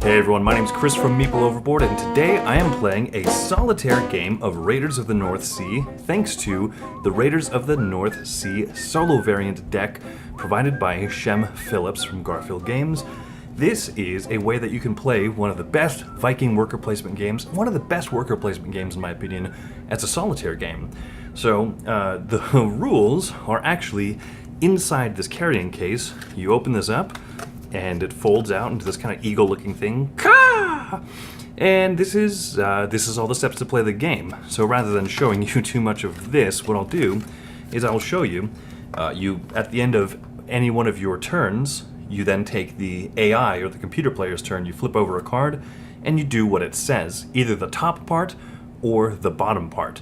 Hey everyone, my name is Chris from Meeple Overboard, and today I am playing a solitaire game of Raiders of the North Sea, thanks to the Raiders of the North Sea solo variant deck provided by Shem Phillips from Garfield Games. This is a way that you can play one of the best Viking worker placement games, one of the best worker placement games in my opinion, as a solitaire game. So the rules are actually inside this carrying case. You open this up, and it folds out into this kind of eagle-looking thing. Ka! And this is all the steps to play the game. So rather than showing you too much of this, what I'll do is I'll show you. You at the end of any one of your turns, you then take the AI or the computer player's turn. You flip over a card, and you do what it says, either the top part or the bottom part.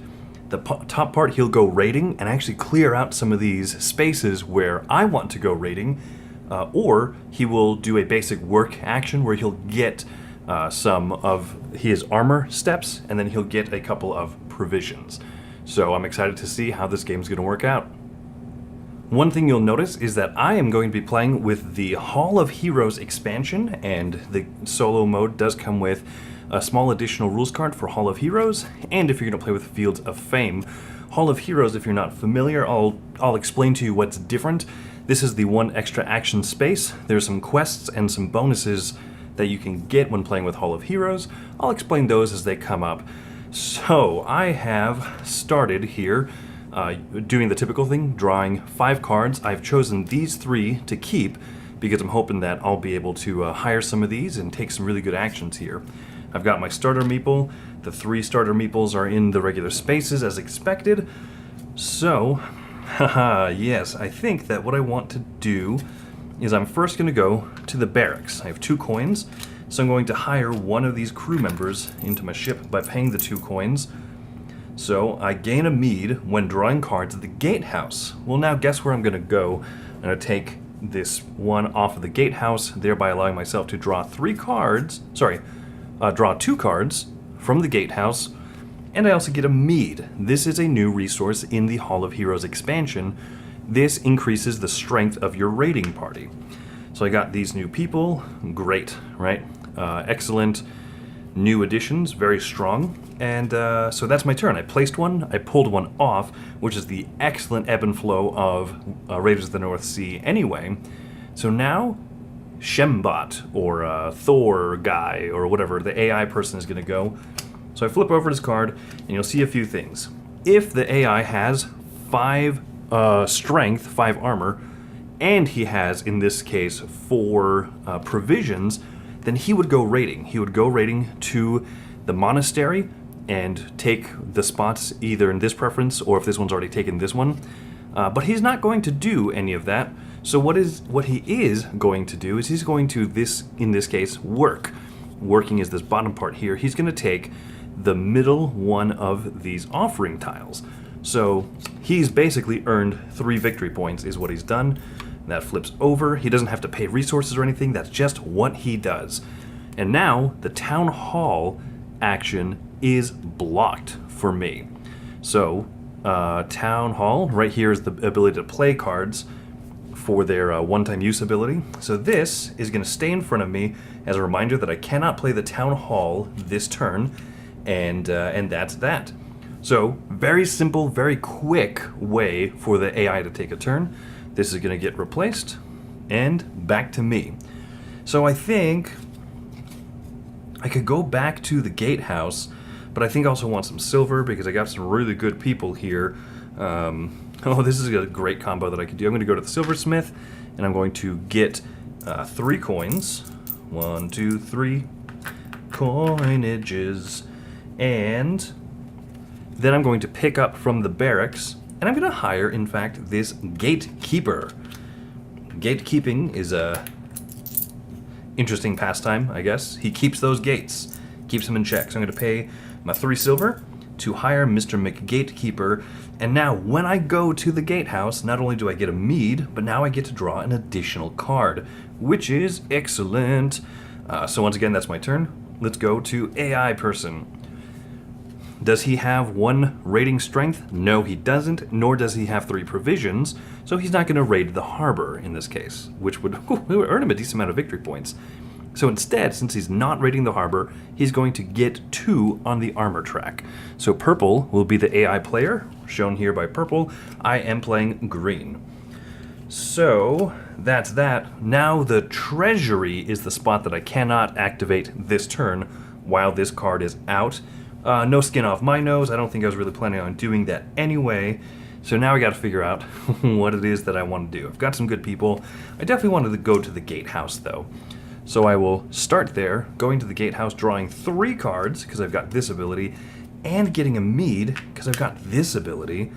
The top part, he'll go raiding and actually clear out some of these spaces where I want to go raiding. Or he will do a basic work action where he'll get some of his armor steps, and then he'll get a couple of provisions. So I'm excited to see how this game's going to work out. One thing you'll notice is that I am going to be playing with the Hall of Heroes expansion, and the solo mode does come with a small additional rules card for Hall of Heroes, and if you're going to play with Fields of Fame. Hall of Heroes, if you're not familiar, I'll explain to you what's different. This is the one extra action space. There's some quests and some bonuses that you can get when playing with Hall of Heroes. I'll explain those as they come up. So I have started here doing the typical thing, drawing 5 cards. I've chosen these 3 to keep because I'm hoping that I'll be able to hire some of these and take some really good actions here. I've got my starter meeple. The 3 starter meeples are in the regular spaces as expected. So, haha, yes, I think that what I want to do is I'm first going to go to the barracks. I have 2 coins, so I'm going to hire one of these crew members into my ship by paying the 2 coins. So I gain a mead when drawing cards at the Gatehouse. Well, now guess where I'm going to go? I'm going to take this one off of the Gatehouse, thereby allowing myself to draw 2 cards from the Gatehouse, and I also get a mead. This is a new resource in the Hall of Heroes expansion. This increases the strength of your raiding party. So I got these new people. Great, right? Excellent new additions, very strong. And so that's my turn. I placed one, I pulled one off, which is the excellent ebb and flow of Raiders of the North Sea anyway. So now Shembot, or Thor guy, or whatever, the AI person is going to go. So I flip over his card, and you'll see a few things. If the AI has 5 strength, 5 armor, and he has, in this case, 4 provisions, then he would go raiding. He would go raiding to the monastery and take the spots either in this preference, or if this one's already taken this one. But he's not going to do any of that. So what he is going to do is he's going to, in this case, work. Working is this bottom part here. He's going to take the middle one of these offering tiles. So he's basically earned 3 victory points is what he's done. That flips over. He doesn't have to pay resources or anything. That's just what he does. And now the town hall action is blocked for me. So town hall, right here is the ability to play cards for their one-time use ability. So this is going to stay in front of me as a reminder that I cannot play the town hall this turn, and that's that. So very simple, very quick way for the AI to take a turn. This is going to get replaced, and back to me. So I think I could go back to the Gatehouse, but I think I also want some silver because I got some really good people here. Oh, this is a great combo that I could do. I'm going to go to the silversmith, and I'm going to get 3 coins. 1, 2, 3 coinages. And then I'm going to pick up from the barracks, and I'm going to hire, in fact, this gatekeeper. Gatekeeping is a interesting pastime, I guess. He keeps those gates, keeps them in check. So I'm going to pay my 3 silver to hire Mr. McGatekeeper. And now when I go to the Gatehouse, not only do I get a mead, but now I get to draw an additional card, which is excellent. So once again, that's my turn. Let's go to AI person. Does he have 1 raiding strength? No, he doesn't, nor does he have 3 provisions, so he's not going to raid the harbor in this case, which would earn him a decent amount of victory points. So instead, since he's not raiding the harbor, he's going to get 2 on the armor track. So purple will be the AI player, shown here by purple. I am playing green. So that's that. Now the treasury is the spot that I cannot activate this turn while this card is out. No skin off my nose. I don't think I was really planning on doing that anyway. So now I got to figure out what it is that I want to do. I've got some good people. I definitely wanted to go to the Gatehouse though. So I will start there, going to the Gatehouse, drawing 3 cards, because I've got this ability, and getting a Mead, because I've got this ability.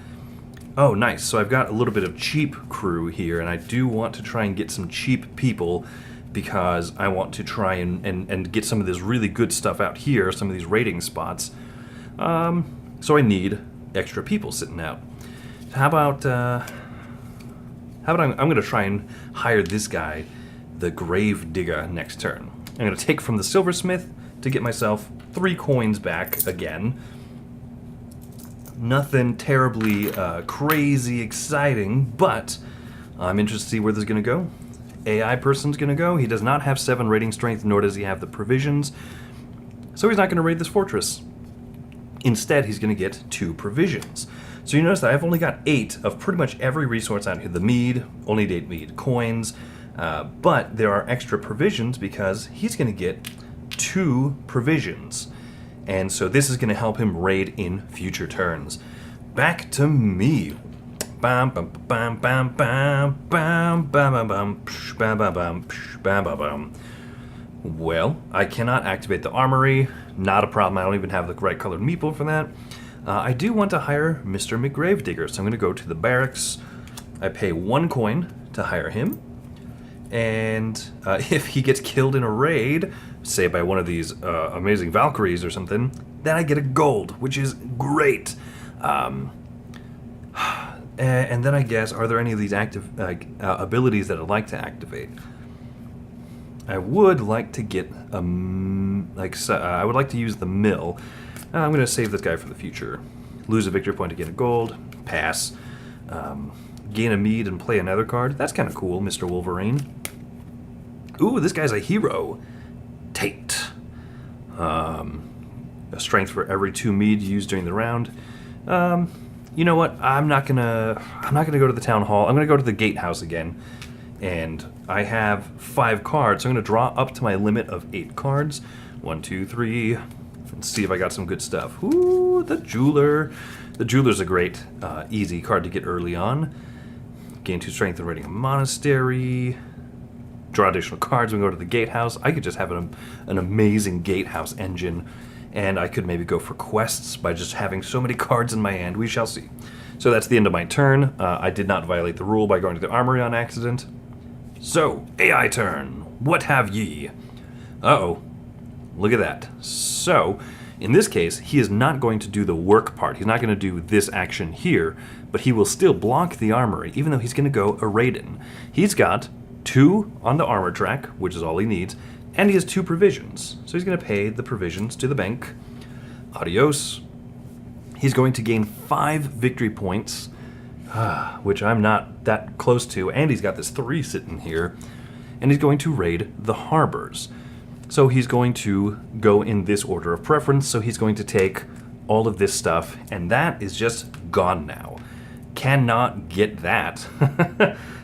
Oh, nice. So I've got a little bit of cheap crew here, and I do want to try and get some cheap people, because I want to try and get some of this really good stuff out here, some of these raiding spots. So I need extra people sitting out. How about I'm going to try and hire this guy, the Grave Digger, next turn. I'm going to take from the Silversmith to get myself 3 coins back again. Nothing terribly crazy exciting, but I'm interested to see where this is going to go. AI person's going to go. He does not have 7 raiding strength, nor does he have the provisions, so he's not going to raid this fortress. Instead, he's going to get 2 provisions. So you notice that I've only got 8 of pretty much every resource out here. The Mead, only 8 Mead coins, but there are extra provisions because he's going to get 2 provisions. And so this is going to help him raid in future turns. Back to me. Bam bam bam bam bam bam bam bam bam bam bam bam bam bam bam. Well, I cannot activate the armory. Not a problem. I don't even have the right colored meeple for that. I do want to hire Mr. McGravedigger, so I'm going to go to the barracks. I pay 1 coin to hire him. And if he gets killed in a raid, say by one of these amazing Valkyries or something, then I get a gold, which is great. And then I guess, are there any of these active abilities that I'd like to activate? I would like to get I would like to use the mill. I'm going to save this guy for the future. Lose a victory point to get a gold. Pass. Gain a Mead and play another card. That's kind of cool, Mr. Wolverine. Ooh, this guy's a hero. Tate. A strength for every 2 Mead used during the round. You know what? I'm not gonna go to the town hall. I'm gonna go to the Gatehouse again. And I have 5 cards, so I'm gonna draw up to my limit of 8 cards. 1, 2, 3. Let's see if I got some good stuff. Ooh, the Jeweler. The Jeweler's a great, easy card to get early on. Gain 2 strength and raiding a monastery. Draw additional cards when we go to the Gatehouse. I could just have an amazing Gatehouse engine, and I could maybe go for quests by just having so many cards in my hand. We shall see. So that's the end of my turn. I did not violate the rule by going to the armory on accident. So, AI turn. What have ye? Uh-oh. Look at that. So, in this case, he is not going to do the work part. He's not going to do this action here, but he will still block the armory, even though he's going to go a raid-in. He's got 2 on the armor track, which is all he needs, and he has 2 provisions. So he's going to pay the provisions to the bank. Adios. He's going to gain 5 victory points, which I'm not that close to, and he's got this 3 sitting here, and he's going to raid the harbors. So he's going to go in this order of preference, so he's going to take all of this stuff, and that is just gone now. Cannot get that.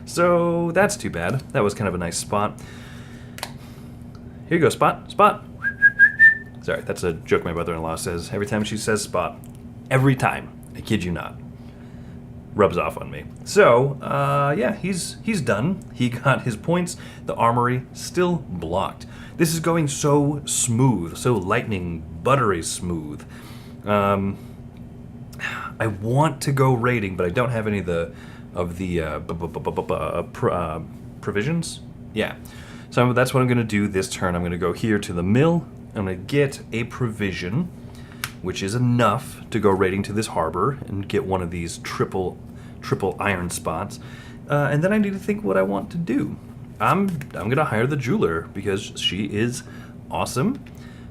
So that's too bad. That was kind of a nice spot. Here you go, Spot. Spot. Sorry, that's a joke my brother-in-law says every time she says Spot. Every time. I kid you not. Rubs off on me. So, yeah, he's done. He got his points. The armory still blocked. This is going so smooth, so lightning, buttery smooth. I want to go raiding, but I don't have any of the provisions. Yeah. So that's what I'm going to do this turn. I'm going to go here to the mill. I'm going to get a provision, which is enough to go raiding to this harbor and get one of these triple iron spots. And then I need to think what I want to do. I'm going to hire the Jeweler because she is awesome.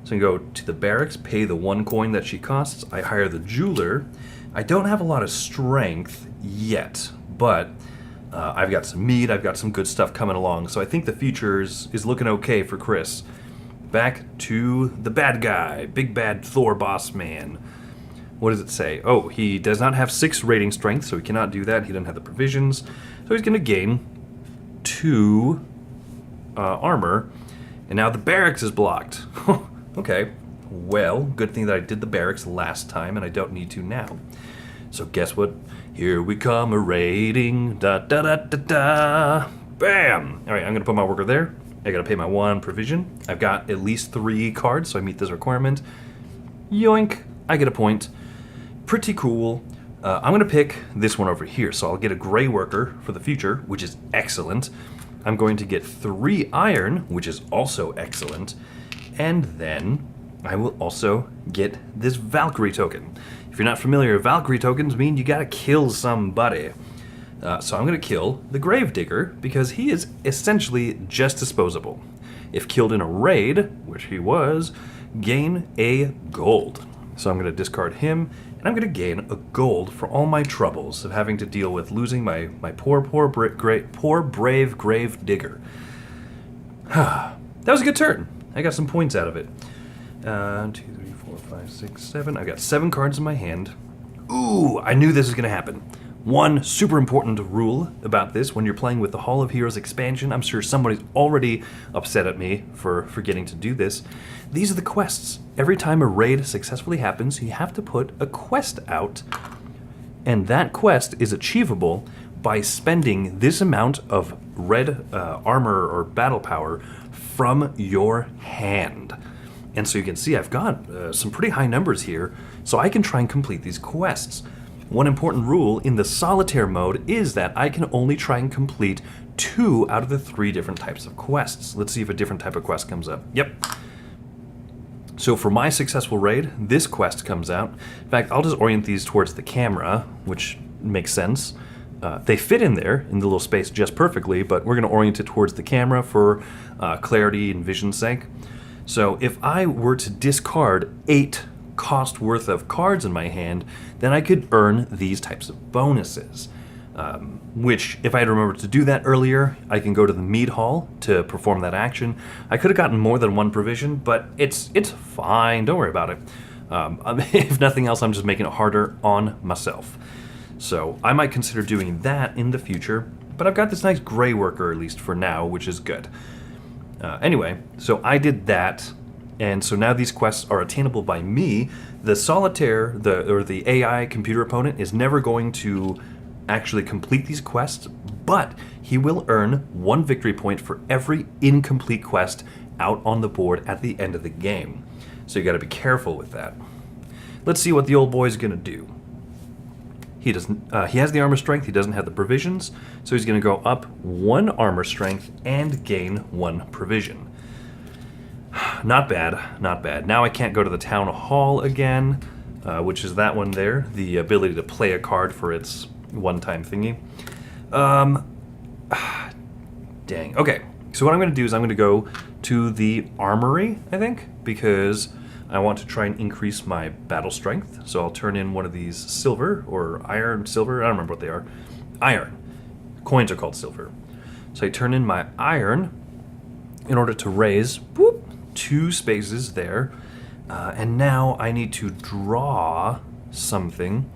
So I go to the barracks, pay the 1 coin that she costs. I hire the Jeweler. I don't have a lot of strength yet, but I've got some mead, I've got some good stuff coming along, so I think the future is looking okay for Chris. Back to the bad guy, big bad Thor boss man. What does it say? Oh, he does not have 6 rating strength, so he cannot do that. He doesn't have the provisions, so he's going to gain 2 armor, and now the barracks is blocked. Okay, well, good thing that I did the barracks last time, and I don't need to now. So guess what? Here we come a raiding, da da da da da, bam! All right, I'm gonna put my worker there. I gotta pay my 1 provision. I've got at least 3 cards, so I meet this requirement. Yoink, I get a point. Pretty cool. I'm gonna pick this one over here, so I'll get a gray worker for the future, which is excellent. I'm going to get 3 iron, which is also excellent. And then I will also get this Valkyrie token. If you're not familiar, Valkyrie tokens mean you gotta kill somebody. So I'm gonna kill the Gravedigger because he is essentially just disposable. If killed in a raid, which he was, gain a gold. So I'm gonna discard him, and I'm gonna gain a gold for all my troubles of having to deal with losing my poor brave Gravedigger. That was a good turn. I got some points out of it. 2, 3, 4, 5, 6, 7. I've got 7 cards in my hand. Ooh, I knew this was gonna happen. One super important rule about this, when you're playing with the Hall of Heroes expansion, I'm sure somebody's already upset at me for forgetting to do this. These are the quests. Every time a raid successfully happens, you have to put a quest out, and that quest is achievable by spending this amount of red armor or battle power from your hand. And so you can see I've got some pretty high numbers here, so I can try and complete these quests. One important rule in the Solitaire mode is that I can only try and complete 2 out of the 3 different types of quests. Let's see if a different type of quest comes up. Yep. So for my successful raid, this quest comes out. In fact, I'll just orient these towards the camera, which makes sense. They fit in there, in the little space, just perfectly, but we're going to orient it towards the camera for clarity and vision's sake. So if I were to discard 8 cost worth of cards in my hand, then I could earn these types of bonuses. Which, if I had remembered to do that earlier, I can go to the Mead Hall to perform that action. I could have gotten more than 1 provision, but it's fine, don't worry about it. If nothing else, I'm just making it harder on myself. So I might consider doing that in the future, but I've got this nice gray worker, at least for now, which is good. Anyway, so I did that, and so now these quests are attainable by me. The Solitaire, the AI computer opponent, is never going to actually complete these quests, but he will earn 1 victory point for every incomplete quest out on the board at the end of the game. So you gotta be careful with that. Let's see what the old boy's gonna do. He has the armor strength, he doesn't have the provisions, so he's gonna go up 1 armor strength and gain 1 provision. Not bad, not bad. Now I can't go to the town hall again, which is that one there, the ability to play a card for its one-time thingy. Dang. Okay, so what I'm going to do is I'm going to go to the armory, I think, because I want to try and increase my battle strength. So I'll turn in one of these silver or iron, silver, I don't remember what they are. Iron. Coins are called silver. So I turn in my iron in order to raise 2 spaces there. And now I need to draw something.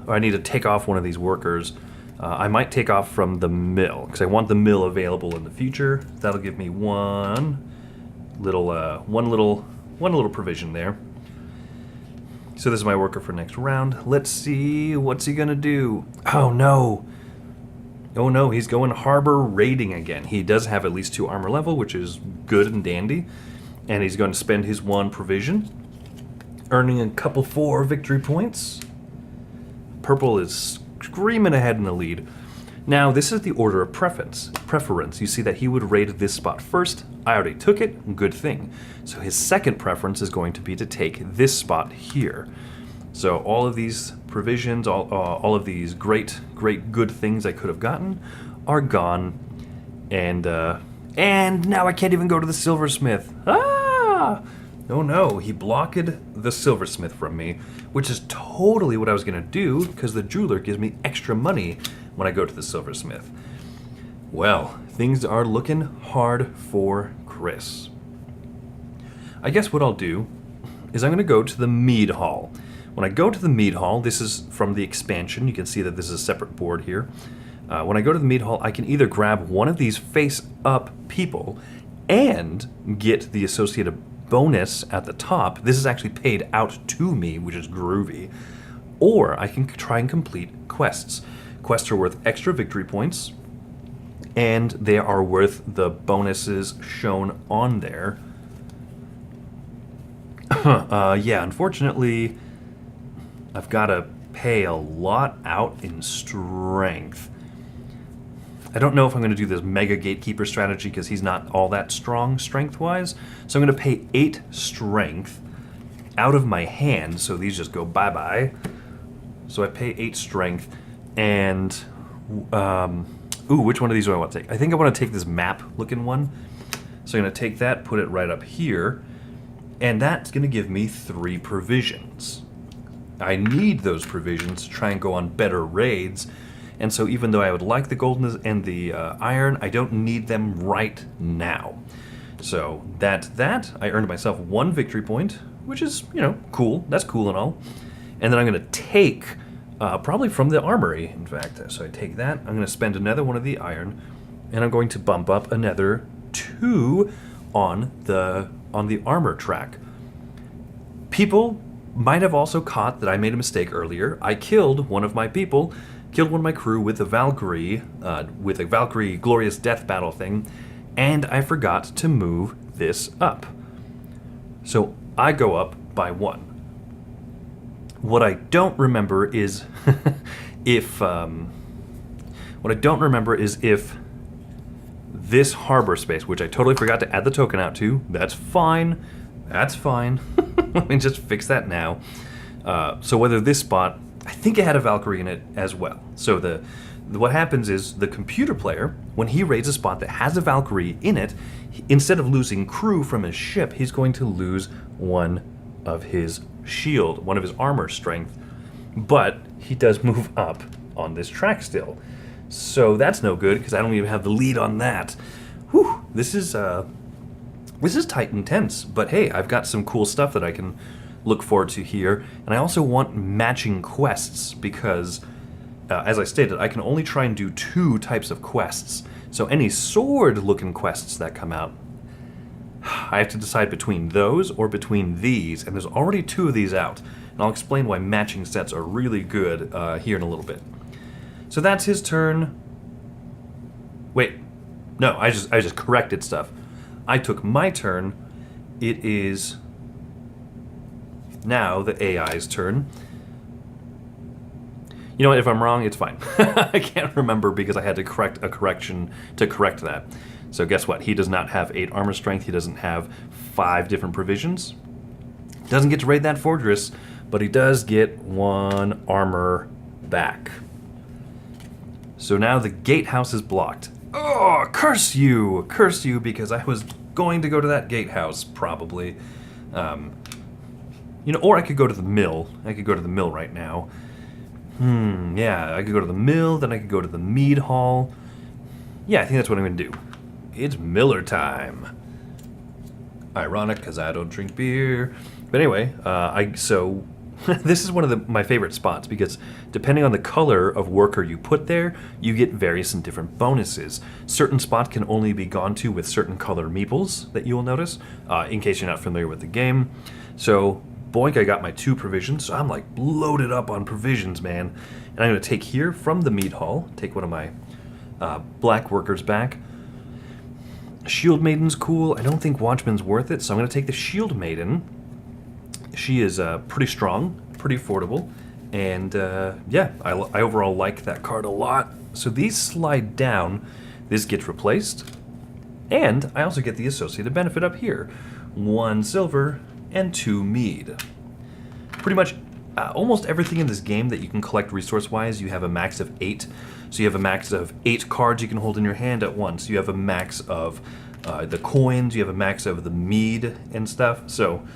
Or I need to take off one of these workers. I might take off from the mill, because I want the mill available in the future. That'll give me one little provision there. So this is my worker for next round. Let's see, what's he gonna do? Oh no! Oh no, he's going harbor raiding again. He does have at least 2 armor level, which is good and dandy. And he's going to spend his 1 provision, earning a couple 4 victory points. Purple is screaming ahead in the lead. Now, this is the order of preference. You see that he would raid this spot first. I already took it, good thing. So his second preference is going to be to take this spot here. So all of these provisions, all of these great good things I could have gotten are gone. And now I can't even go to the silversmith. Ah! Oh no, he blocked the silversmith from me, which is totally what I was going to do, because the jeweler gives me extra money when I go to the silversmith. Well, things are looking hard for Chris. I guess what I'll do is I'm going to go to the Mead Hall. When I go to the Mead Hall, this is from the expansion. You can see that this is a separate board here. When I go to the Mead Hall, I can either grab one of these face-up people and get the associated bonus at the top. This is actually paid out to me, which is groovy. Or I can try and complete quests. Quests are worth extra victory points, and they are worth the bonuses shown on there. Yeah, unfortunately, I've got to pay a lot out in strength. I don't know if I'm going to do this Mega Gatekeeper strategy because he's not all that strong strength-wise. So I'm going to pay 8 strength out of my hand, so these just go bye-bye. So I pay 8 strength, and... ooh, which one of these do I want to take? I think I want to take this map-looking one. So I'm going to take that, put it right up here, and that's going to give me 3 provisions. I need those provisions to try and go on better raids, and so even though I would like the gold and the iron, I don't need them right now. So that I earned myself 1 victory point, which is, you know, cool. That's cool and all. And then I'm going to take, probably from the armory, in fact. So I take that, I'm going to spend another 1 of the iron, and I'm going to bump up another 2 on the armor track. People might have also caught that I made a mistake earlier. I killed one of my people, killed one of my crew with a Valkyrie glorious death battle thing, and I forgot to move this up. So I go up by 1. What I don't remember is if this harbor space, which I totally forgot to add the token out to, that's fine. That's fine. Let me just fix that now. So whether this spot, I think it had a Valkyrie in it as well. So what happens is the computer player, when he raids a spot that has a Valkyrie in it, instead of losing crew from his ship, he's going to lose 1 of his shield, 1 of his armor strength. But he does move up on this track still. So that's no good, because I don't even have the lead on that. Whew, this is tight and tense, but hey, I've got some cool stuff that I can look forward to here. And I also want matching quests because, as I stated, I can only try and do 2 types of quests. So any sword-looking quests that come out, I have to decide between those or between these, and there's already 2 of these out. And I'll explain why matching sets are really good here in a little bit. So that's his turn. Wait, no, I just corrected stuff. I took my turn. It is now the AI's turn. You know what, if I'm wrong, it's fine. I can't remember because I had to correct a correction to correct that. So guess what? He does not have 8 armor strength. He doesn't have 5 different provisions. Doesn't get to raid that fortress, but he does get 1 armor back. So now the gatehouse is blocked. Oh, curse you! Curse you, because I was going to go to that gatehouse, probably. You know, or I could go to the mill. I could go to the mill right now. Yeah, I could go to the mill, then I could go to the Mead Hall. Yeah, I think that's what I'm going to do. It's Miller time. Ironic, because I don't drink beer. But anyway, so this is one of my favorite spots, because depending on the color of worker you put there, you get various and different bonuses. Certain spots can only be gone to with certain color meeples that you will notice, in case you're not familiar with the game. So, boink, I got my 2 provisions, so I'm like loaded up on provisions, man. And I'm going to take here from the Mead Hall, take one of my black workers back. Shield Maiden's cool. I don't think Watchman's worth it, so I'm going to take the Shield Maiden. She is pretty strong, pretty affordable, and yeah, I overall like that card a lot. So these slide down, this gets replaced, and I also get the associated benefit up here. 1 silver and 2 mead. Pretty much almost everything in this game that you can collect resource-wise, you have a max of 8. So you have a max of 8 cards you can hold in your hand at once. You have a max of the coins, you have a max of the mead and stuff. So,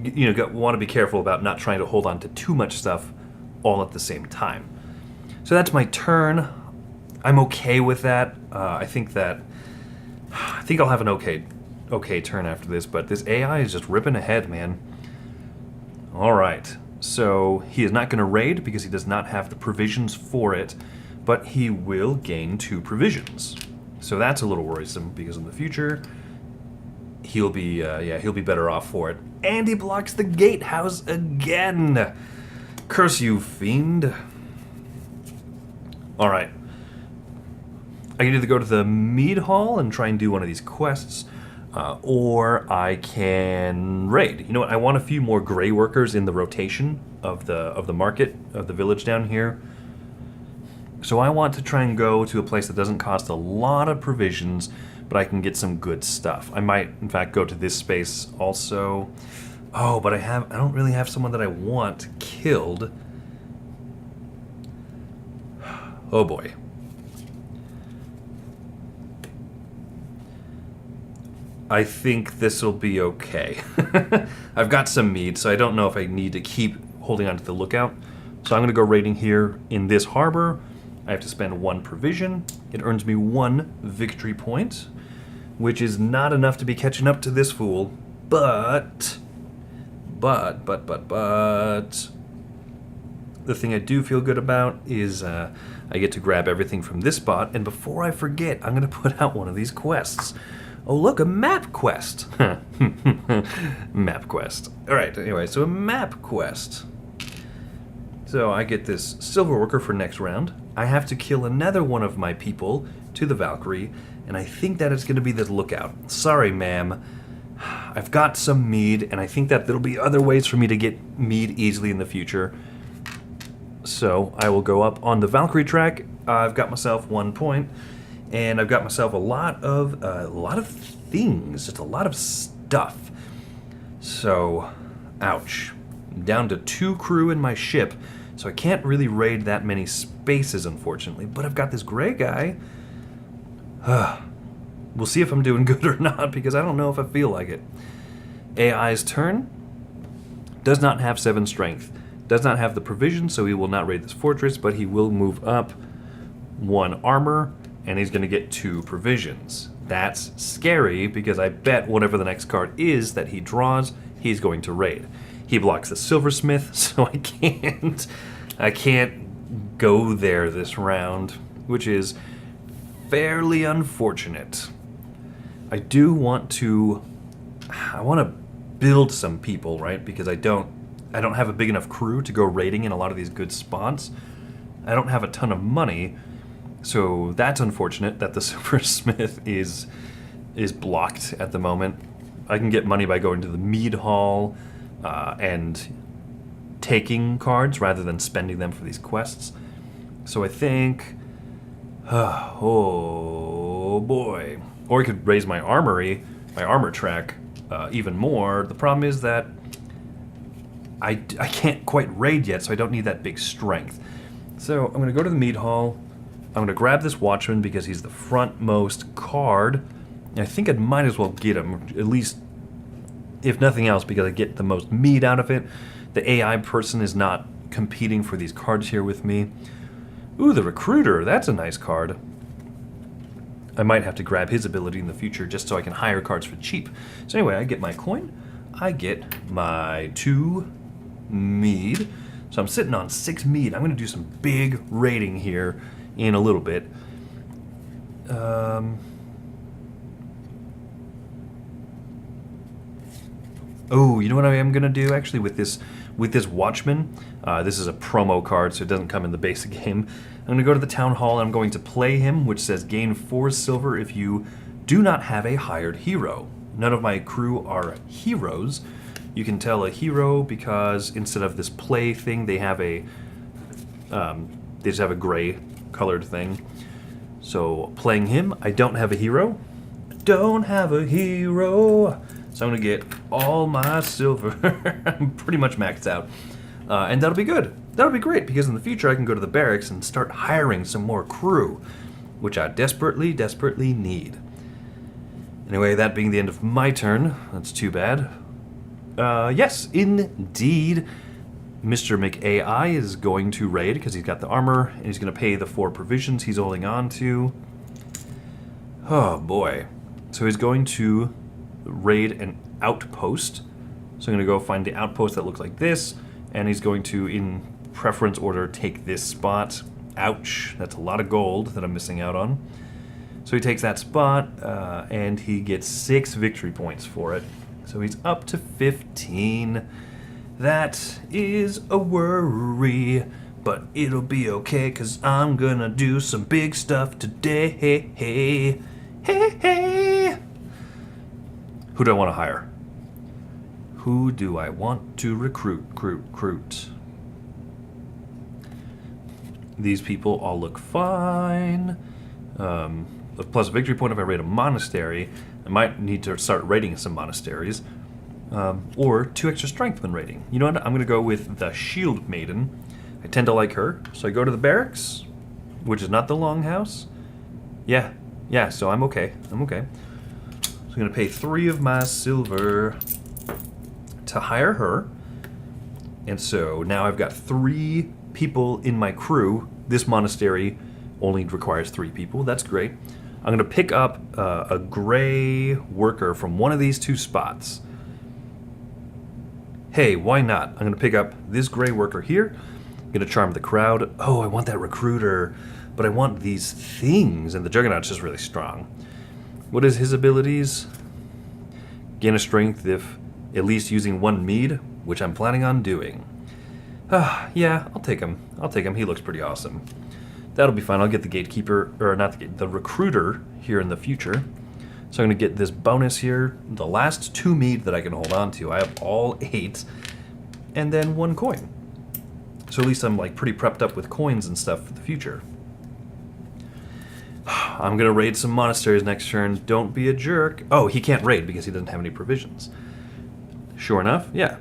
you know, want to be careful about not trying to hold on to too much stuff all at the same time. So that's my turn. I'm okay with that. I think I'll have an okay turn after this, but this AI is just ripping ahead, man. All right. So he is not going to raid because he does not have the provisions for it, but he will gain 2 provisions. So that's a little worrisome because in the future he'll be better off for it. And he blocks the gatehouse again. Curse you, fiend. All right. I can either go to the Mead Hall and try and do one of these quests, or I can raid. You know what? I want a few more gray workers in the rotation of the market of the village down here. So I want to try and go to a place that doesn't cost a lot of provisions, but I can get some good stuff. I might, in fact, go to this space also. Oh, but I don't really have someone that I want killed. Oh boy. I think this will be okay. I've got some mead, so I don't know if I need to keep holding on to the lookout. So I'm going to go raiding here in this harbor. I have to spend 1 provision. It earns me 1 victory point, which is not enough to be catching up to this fool. But the thing I do feel good about is I get to grab everything from this spot, and before I forget, I'm going to put out one of these quests. Oh, look, a map quest. Map quest. All right, anyway, so a map quest. So I get this silver worker for next round. I have to kill another one of my people to the Valkyrie, and I think that it's going to be this lookout. Sorry, ma'am. I've got some mead, and I think that there'll be other ways for me to get mead easily in the future. So I will go up on the Valkyrie track. I've got myself 1 point. And I've got myself a lot of things, just a lot of stuff. So, ouch. I'm down to 2 crew in my ship, so I can't really raid that many spaces, unfortunately. But I've got this gray guy. We'll see if I'm doing good or not, because I don't know if I feel like it. AI's turn. Does not have 7 strength. Does not have the provision, so he will not raid this fortress, but he will move up 1 armor. And he's going to get 2 provisions. That's scary because I bet whatever the next card is that he draws, he's going to raid. He blocks the silversmith, so I can't go there this round, which is fairly unfortunate. I want to build some people, right? Because I don't have a big enough crew to go raiding in a lot of these good spots. I don't have a ton of money. So that's unfortunate that the silversmith is blocked at the moment. I can get money by going to the Mead Hall and taking cards rather than spending them for these quests. So I think, oh boy. Or I could raise my armor track even more. The problem is that I can't quite raid yet, so I don't need that big strength. So I'm going to go to the Mead Hall. I'm going to grab this Watchman because he's the frontmost card. And I think I might as well get him, at least, if nothing else, because I get the most mead out of it. The AI person is not competing for these cards here with me. Ooh, the Recruiter, that's a nice card. I might have to grab his ability in the future just so I can hire cards for cheap. So anyway, I get my coin. I get my 2 mead. So I'm sitting on 6 mead. I'm going to do some big raiding here in a little bit. Oh, you know what I am going to do actually with this Watchman? This is a promo card, so it doesn't come in the basic game. I'm going to go to the Town Hall and I'm going to play him, which says gain 4 silver if you do not have a hired hero. None of my crew are heroes. You can tell a hero because instead of this play thing, they have they just have a gray colored thing. So playing him, I don't have a hero. Don't have a hero. So I'm gonna get all my silver. I'm pretty much maxed out. And that'll be good. That'll be great because in the future I can go to the barracks and start hiring some more crew, which I desperately, desperately need. Anyway, that being the end of my turn, that's too bad. Yes, indeed. Mr. McAI is going to raid because he's got the armor, and he's going to pay the 4 provisions he's holding on to. Oh boy. So he's going to raid an outpost. So I'm going to go find the outpost that looks like this, and he's going to, in preference order, take this spot. Ouch, that's a lot of gold that I'm missing out on. So he takes that spot, and he gets 6 victory points for it. So he's up to 15. That is a worry, but it'll be okay, cause I'm gonna do some big stuff today. Hey. Who do I want to hire? Who do I want to recruit? These people all look fine. Plus a victory point if I raid a monastery. I might need to start raiding some monasteries. Or 2 extra strength when raiding. You know what? I'm going to go with the Shield Maiden. I tend to like her. So I go to the barracks, which is not the longhouse. Yeah, so I'm okay. So I'm going to pay 3 of my silver to hire her. And so now I've got 3 people in my crew. This monastery only requires 3 people. That's great. I'm going to pick up a gray worker from one of these 2 spots. Hey, why not? I'm going to pick up this gray worker here. I'm going to charm the crowd. Oh, I want that recruiter, but I want these things, and the Juggernaut's just really strong. What is his abilities? Gain a strength if at least using 1 mead, which I'm planning on doing. Yeah, I'll take him. He looks pretty awesome. That'll be fine. I'll get the gatekeeper, or not the recruiter here in the future. So I'm going to get this bonus here. The last 2 mead that I can hold on to. I have all 8. And then 1 coin. So at least I'm like pretty prepped up with coins and stuff for the future. I'm going to raid some monasteries next turn. Don't be a jerk. Oh, he can't raid because he doesn't have any provisions. Sure enough, yeah.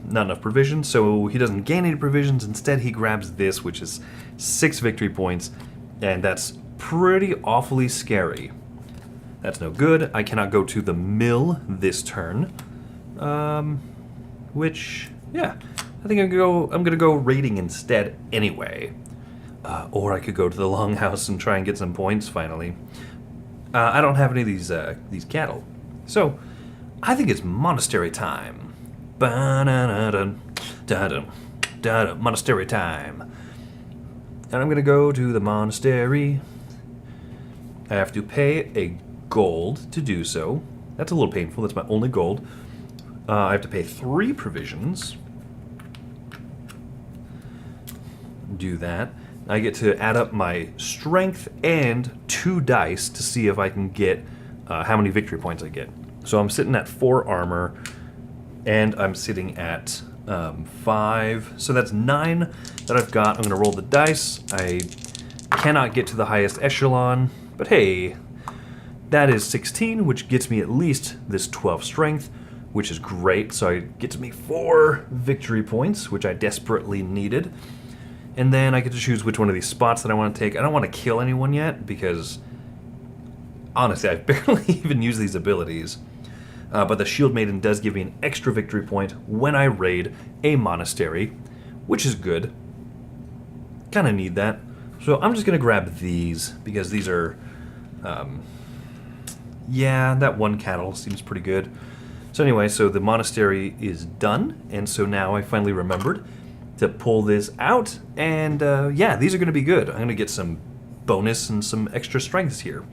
Not enough provisions, so he doesn't gain any provisions. Instead, he grabs this, which is 6 victory points. And that's pretty awfully scary. That's no good. I cannot go to the mill this turn. Which, yeah, I think I'm gonna go raiding instead anyway. Or I could go to the longhouse and try and get some points finally. I don't have any of these cattle, so I think it's monastery time. Monastery time. And I'm gonna go to the monastery. I have to pay a gold to do so. That's a little painful. That's my only gold. I have to pay 3 provisions. Do that. I get to add up my strength and 2 dice to see if I can get how many victory points I get. So I'm sitting at 4 armor, and I'm sitting at 5. So that's 9 that I've got. I'm going to roll the dice. I cannot get to the highest echelon, but hey, that is 16, which gets me at least this 12 strength, which is great. So it gets me 4 victory points, which I desperately needed. And then I get to choose which one of these spots that I want to take. I don't want to kill anyone yet because, honestly, I've barely even used these abilities. But the Shield Maiden does give me an extra victory point when I raid a monastery, which is good. Kind of need that. So I'm just going to grab these because these are... yeah, that 1 cattle seems pretty good. So anyway, so the monastery is done, and so now I finally remembered to pull this out, and yeah, these are going to be good. I'm going to get some bonus and some extra strengths here.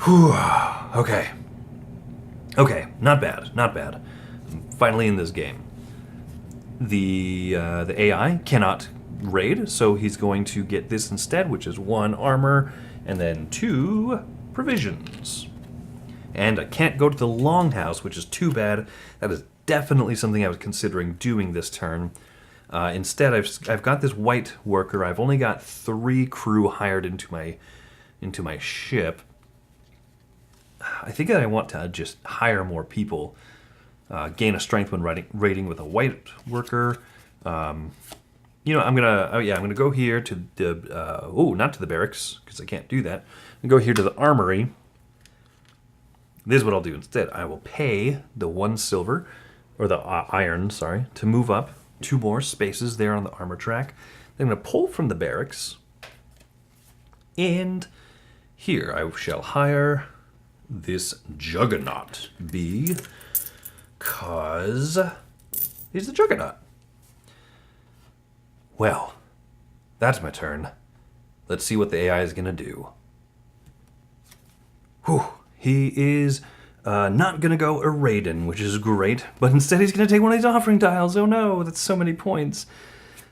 Whew, okay. Okay, not bad. I'm finally in this game. The AI cannot raid, so he's going to get this instead, which is 1 armor, and then 2 provisions. And I can't go to the longhouse, which is too bad. That is definitely something I was considering doing this turn. Instead, I've got this white worker. I've only got 3 crew hired into my ship. I think that I want to just hire more people. Gain a strength when raiding with a white worker. You know, I'm gonna go here to the not to the barracks because I can't do that. I'm gonna go here to the armory. This is what I'll do instead. I will pay the 1 silver, or the iron, sorry, to move up 2 more spaces there on the armor track. Then I'm going to pull from the barracks. And here I shall hire this Juggernaut because he's the Juggernaut. Well, that's my turn. Let's see what the AI is going to do. Whew. He is not going to go Eraden, which is great, but instead he's going to take one of these offering tiles. Oh no, that's so many points.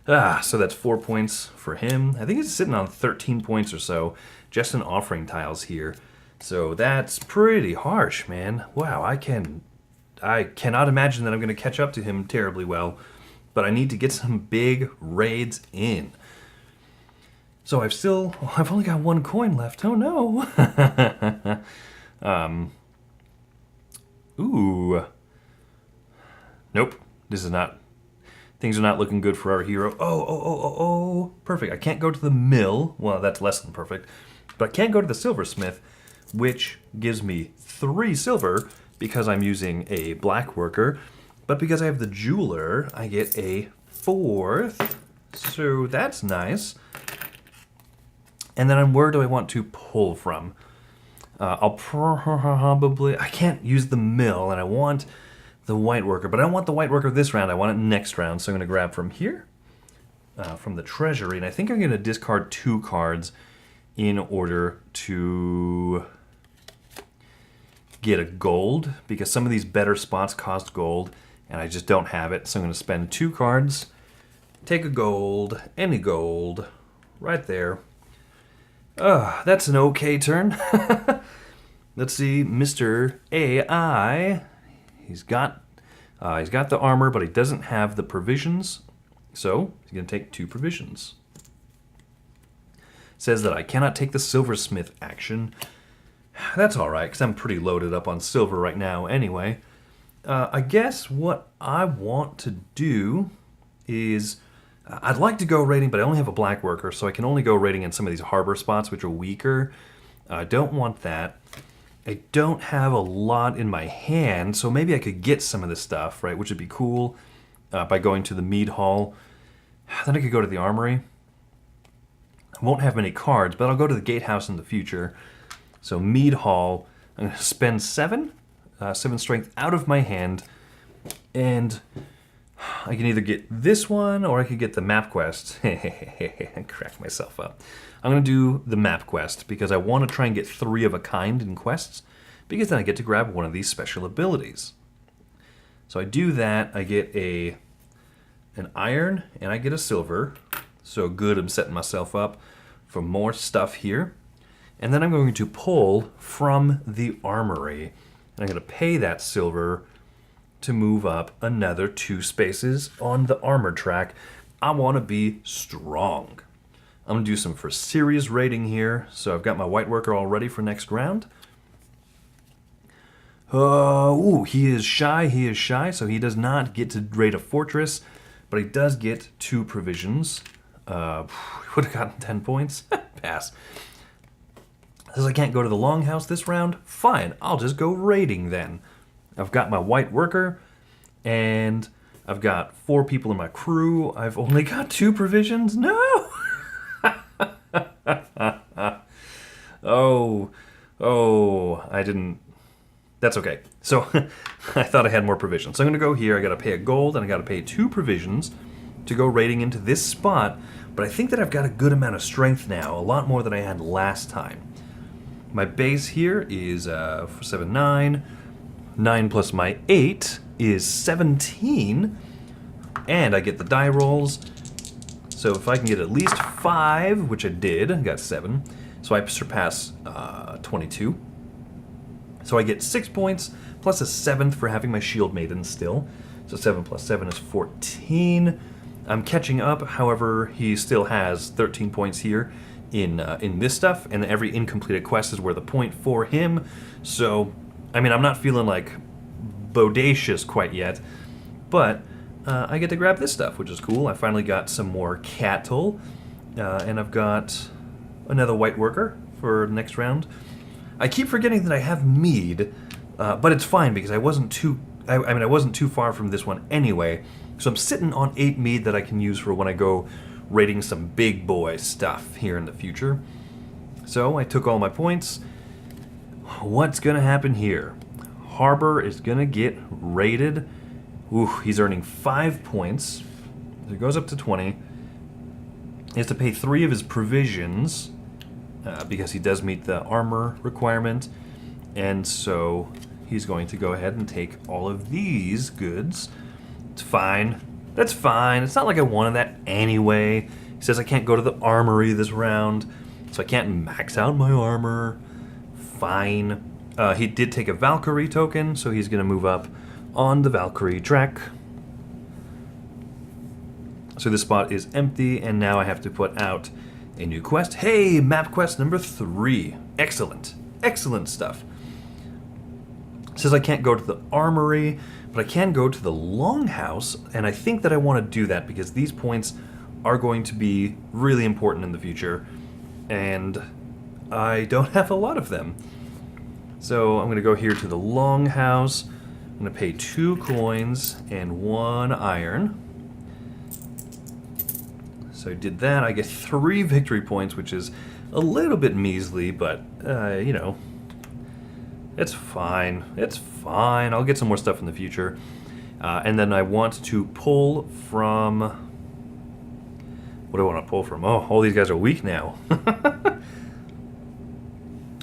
So that's 4 points for him. I think he's sitting on 13 points or so, just in offering tiles here. So that's pretty harsh, man. Wow, I cannot imagine that I'm going to catch up to him terribly well, but I need to get some big raids in. So I've only got 1 coin left. Oh no. Ooh. Nope. This is not. Things are not looking good for our hero. Oh. Perfect. I can't go to the mill. Well, that's less than perfect. But I can't go to the silversmith, which gives me 3 silver because I'm using a black worker. But because I have the jeweler, I get a 4th. So that's nice. And then where do I want to pull from? I'll probably... I can't use the mill, and I want the white worker. But I don't want the white worker this round. I want it next round. So I'm going to grab from here, from the treasury. And I think I'm going to discard 2 cards in order to get a gold, because some of these better spots cost gold, and I just don't have it. So I'm going to spend 2 cards, take a gold, any gold, right there. That's an okay turn. Let's see, Mr. AI. He's got the armor, but he doesn't have the provisions. So he's going to take 2 provisions. Says that I cannot take the silversmith action. That's all right, because I'm pretty loaded up on silver right now anyway. I guess what I want to do is... I'd like to go raiding, but I only have a black worker, so I can only go raiding in some of these harbor spots, which are weaker. I don't want that. I don't have a lot in my hand, so maybe I could get some of this stuff, right, which would be cool, by going to the Mead Hall. Then I could go to the Armory. I won't have many cards, but I'll go to the Gatehouse in the future. So Mead Hall, I'm going to spend 7 strength out of my hand, and... I can either get this one, or I could get the map quest. I cracked myself up. I'm going to do the map quest, because I want to try and get 3 of a kind in quests, because then I get to grab one of these special abilities. So I do that, I get an iron, and I get a silver. So good, I'm setting myself up for more stuff here. And then I'm going to pull from the armory, and I'm going to pay that silver to move up another 2 spaces on the armor track. I want to be strong. I'm going to do some for serious raiding here. So I've got my white worker all ready for next round. Ooh, he is shy, so he does not get to raid a fortress, but he does get 2 provisions. Would have gotten 10 points. Pass. Says I can't go to the longhouse this round. Fine, I'll just go raiding then. I've got my white worker, and I've got 4 people in my crew. I've only got 2 provisions. No! I didn't... That's okay. So, I thought I had more provisions. So I'm going to go here. I got to pay a gold, and I got to pay 2 provisions to go raiding into this spot. But I think that I've got a good amount of strength now, a lot more than I had last time. My base here is 7, 9... 9 plus my 8 is 17, and I get the die rolls. So if I can get at least 5, which I did, I got 7, so I surpass 22. So I get 6 points, plus a 7th for having my shield maiden still. So 7 plus 7 is 14. I'm catching up, however, he still has 13 points here in this stuff, and every incompleted quest is worth a point for him. So... I mean, I'm not feeling like bodacious quite yet, but I get to grab this stuff, which is cool. I finally got some more cattle, and I've got another white worker for the next round. I keep forgetting that I have Mead, but it's fine because I wasn't too far from this one anyway. So I'm sitting on 8 mead that I can use for when I go raiding some big boy stuff here in the future. So I took all my points. What's going to happen here? Harbor is going to get raided. Ooh, he's earning 5 points. So it goes up to 20. He has to pay 3 of his provisions because he does meet the armor requirement. And so he's going to go ahead and take all of these goods. It's fine. That's fine. It's not like I wanted that anyway. He says I can't go to the armory this round, so I can't max out my armor. Fine. He did take a Valkyrie token, so he's going to move up on the Valkyrie track. So this spot is empty, and now I have to put out a new quest. Hey, map quest number 3. Excellent. Excellent stuff. It says I can't go to the armory, but I can go to the longhouse, and I think that I want to do that because these points are going to be really important in the future, and I don't have a lot of them. So I'm going to go here to the longhouse. I'm going to pay 2 coins and 1 iron. So I did that. I get 3 victory points, which is a little bit measly, but, you know, it's fine. It's fine. I'll get some more stuff in the future. And then I want to pull from... What do I want to pull from? Oh, all these guys are weak now.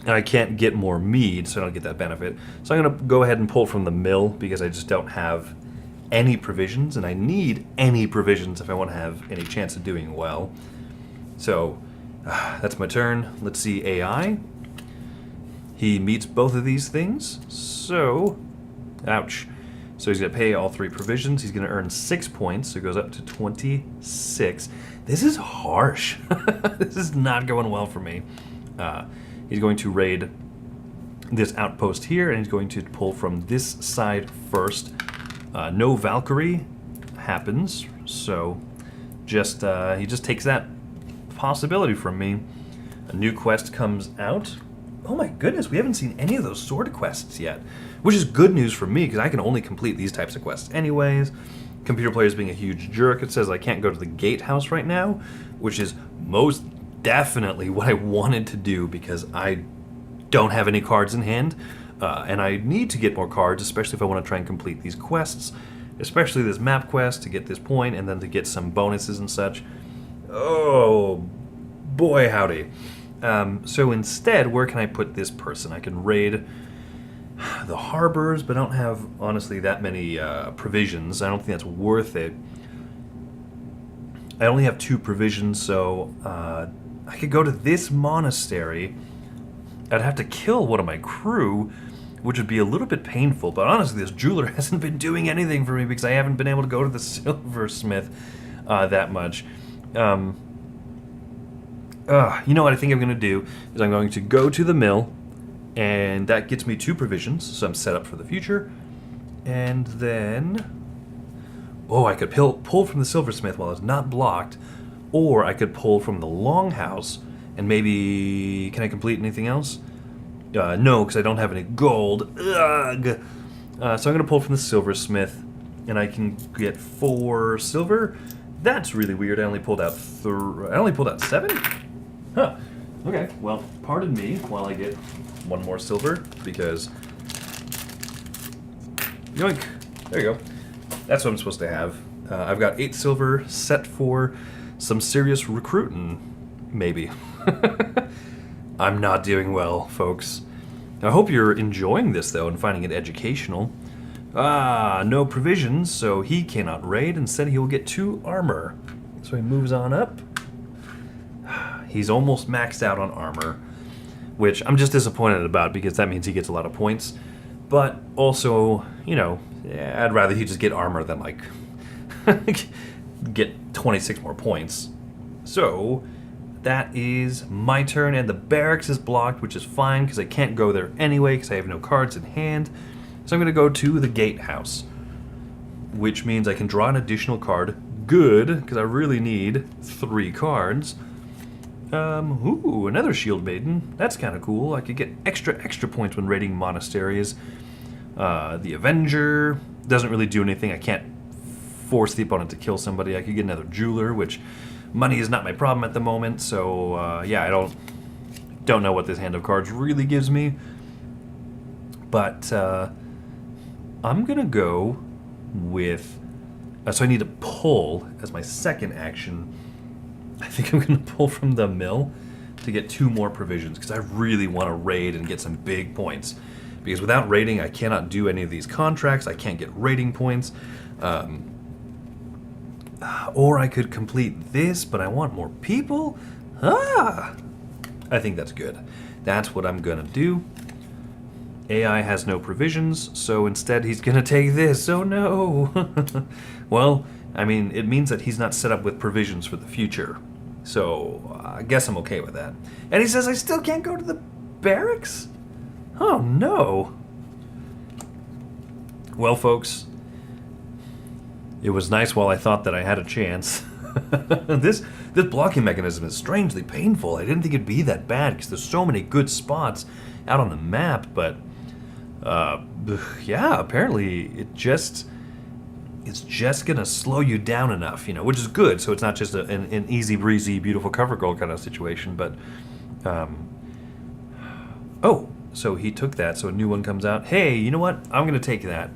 And I can't get more mead, so I don't get that benefit. So I'm going to go ahead and pull from the mill because I just don't have any provisions, and I need any provisions if I want to have any chance of doing well. So that's my turn. Let's see AI. He meets both of these things, so ouch. So he's going to pay all 3 provisions. He's going to earn 6 points, so it goes up to 26. This is harsh. This is not going well for me. He's going to raid this outpost here, and he's going to pull from this side first. No Valkyrie happens, so just he just takes that possibility from me. A new quest comes out. Oh my goodness, we haven't seen any of those sword quests yet, which is good news for me because I can only complete these types of quests anyways. Computer players being a huge jerk. It says I can't go to the Gatehouse right now, which is most definitely what I wanted to do because I don't have any cards in hand, and I need to get more cards, especially if I want to try and complete these quests, especially this map quest to get this point and then to get some bonuses and such. Oh boy howdy. So instead, where can I put this person? I can raid the harbors, but I don't have, honestly, that many provisions. I don't think that's worth it. I only have 2 provisions, so I could go to this monastery. I'd have to kill one of my crew, which would be a little bit painful, but honestly, this jeweler hasn't been doing anything for me because I haven't been able to go to the silversmith that much. You know what I think I'm going to do is I'm going to go to the mill, and that gets me 2 provisions, so I'm set up for the future. And then... Oh, I could pull from the silversmith while it's not blocked, or I could pull from the longhouse, and maybe... Can I complete anything else? No, because I don't have any gold. Ugh. So I'm going to pull from the silversmith, and I can get 4 silver. That's really weird. I only pulled out 7? Huh. Okay, well, pardon me while I get 1 more silver, because... Yoink! There you go. That's what I'm supposed to have. I've got 8 silver set for some serious recruiting, maybe. I'm not doing well, folks. I hope you're enjoying this, though, and finding it educational. No provisions, so he cannot raid. Instead, he will get 2 armor. So he moves on up. He's almost maxed out on armor, which I'm just disappointed about because that means he gets a lot of points. But also, you know, I'd rather he just get armor than, like, get 26 more points. So, that is my turn, and the barracks is blocked, which is fine because I can't go there anyway because I have no cards in hand. So I'm going to go to the Gatehouse, which means I can draw an additional card. Good, because I really need 3 cards. Ooh, another Shield Maiden. That's kind of cool. I could get extra points when raiding monasteries. The Avenger doesn't really do anything. I can't force the opponent to kill somebody. I could get another jeweler, which money is not my problem at the moment. So yeah, I don't know what this hand of cards really gives me. But I'm gonna go with. So I need to pull as my second action. I think I'm gonna pull from the mill to get 2 more provisions because I really want to raid and get some big points. Because without raiding, I cannot do any of these contracts. I can't get raiding points. Or I could complete this, but I want more people. I think that's good. That's what I'm gonna do. AI has no provisions, so instead he's gonna take this. Oh no! Well, I mean, it means that he's not set up with provisions for the future. So I guess I'm okay with that. And he says I still can't go to the barracks? Oh no! Well, folks, it was nice while I thought that I had a chance. This blocking mechanism is strangely painful. I didn't think it'd be that bad because there's so many good spots out on the map, but yeah, apparently it's just gonna slow you down enough, you know, which is good. So it's not just an easy breezy, beautiful cover girl kind of situation. But oh, so he took that. So a new one comes out. Hey, you know what? I'm gonna take that.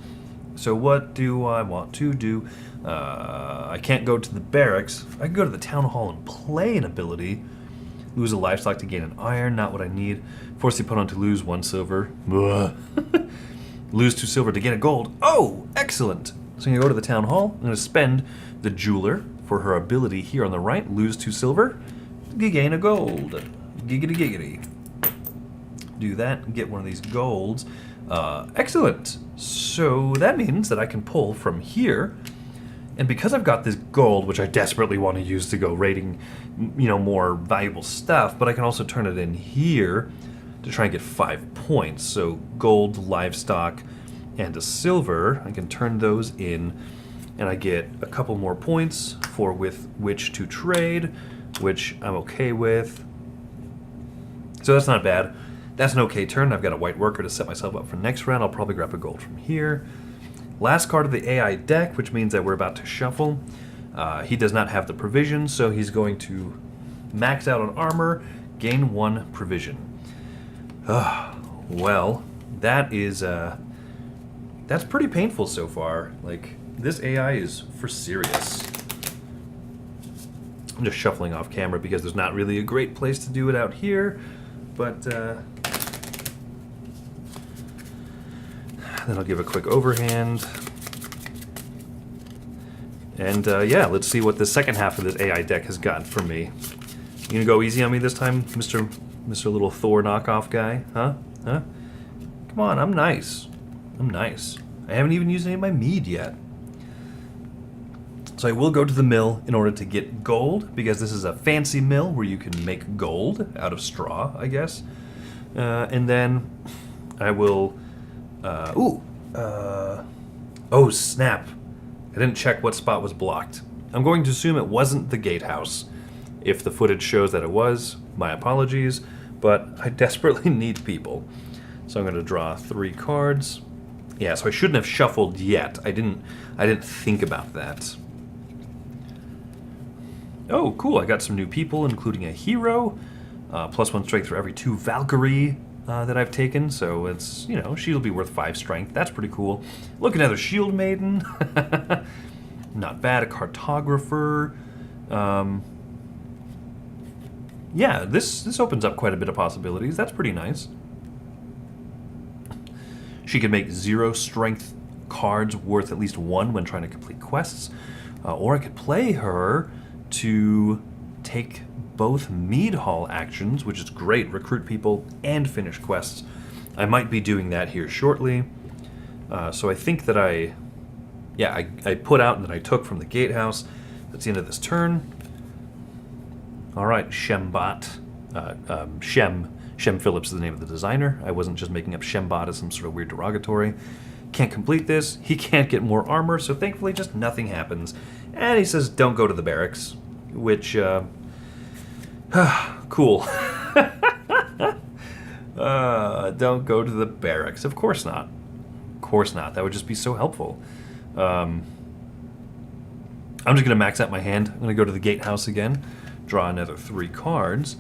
So what do I want to do? I can't go to the barracks. I can go to the town hall and play an ability. Lose a livestock to gain an iron, not what I need. Force the opponent to lose 1 silver. Lose 2 silver to gain a gold. Oh, excellent. So I'm going to go to the town hall. I'm going to spend the jeweler for her ability here on the right. Lose 2 silver. Gain a gold. Giggity giggity. Do that. Get one of these golds. Excellent. So that means that I can pull from here. And because I've got this gold, which I desperately want to use to go raiding, you know, more valuable stuff, but I can also turn it in here to try and get 5 points. So gold, livestock, and a silver, I can turn those in, and I get a couple more points for with which to trade, which I'm okay with. So that's not bad. That's an okay turn. I've got a white worker to set myself up for next round. I'll probably grab a gold from here. Last card of the AI deck, which means that we're about to shuffle. He does not have the provision, so he's going to max out on armor, gain 1 provision. Well, that is that's pretty painful so far. Like, this AI is for serious. I'm just shuffling off camera because there's not really a great place to do it out here, but then I'll give a quick overhand. And yeah, let's see what the second half of this AI deck has got for me. You gonna go easy on me this time, Mr. Little Thor knockoff guy? Huh? Come on, I'm nice. I'm nice. I haven't even used any of my mead yet. So I will go to the mill in order to get gold, because this is a fancy mill where you can make gold out of straw, I guess. And then I will... oh, snap. I didn't check what spot was blocked. I'm going to assume it wasn't the gatehouse. If the footage shows that it was, my apologies, but I desperately need people. So I'm going to draw 3 cards. Yeah, so I shouldn't have shuffled yet. I didn't think about that. Oh, cool. I got some new people, including a hero. +1 strength for every 2 Valkyrie that I've taken. So it's, you know, she'll be worth 5 strength. That's pretty cool. Look, another shield maiden. Not bad. A cartographer. Yeah, this opens up quite a bit of possibilities. That's pretty nice. She can make 0 strength cards worth at least 1 when trying to complete quests. Or I could play her to take both Mead Hall actions, which is great, recruit people and finish quests. I might be doing that here shortly. So I think that I put out and then I took from the Gatehouse. That's the end of this turn. All right, Shembot. Shem Phillips is the name of the designer. I wasn't just making up Shembot as some sort of weird derogatory. Can't complete this. He can't get more armor, so thankfully just nothing happens. And he says, don't go to the barracks, which, cool. Don't go to the barracks. Of course not. Of course not. That would just be so helpful. I'm just going to max out my hand. I'm going to go to the Gatehouse again, draw another 3 cards,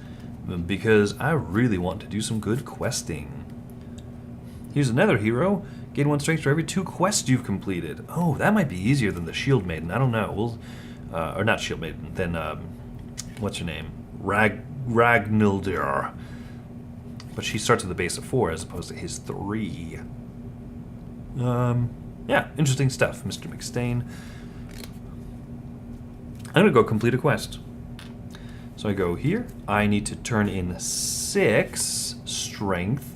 because I really want to do some good questing. Here's another hero. Gain 1 strength for every 2 quests you've completed. Oh, that might be easier than the Shield Maiden. I don't know. We'll, or not Shield Maiden. Then, what's her name? Ragnhildur. But she starts at the base of 4 as opposed to his 3. Yeah, interesting stuff, Mr. McStain. I'm going to go complete a quest. So I go here. I need to turn in 6 strength.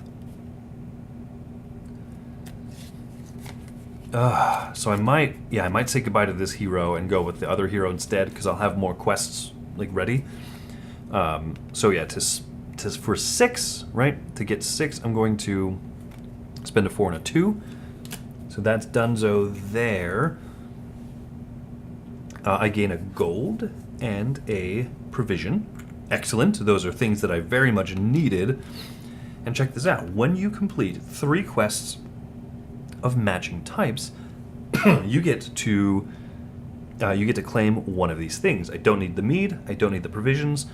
So I might say goodbye to this hero and go with the other hero instead, because I'll have more quests like ready. So yeah, for 6, right? To get 6, I'm going to spend a 4 and a 2. So that's donezo there. I gain a gold and a provision. Excellent. Those are things that I very much needed. And check this out. When you complete 3 quests of matching types, you get to claim one of these things. I don't need the mead. I don't need the provisions.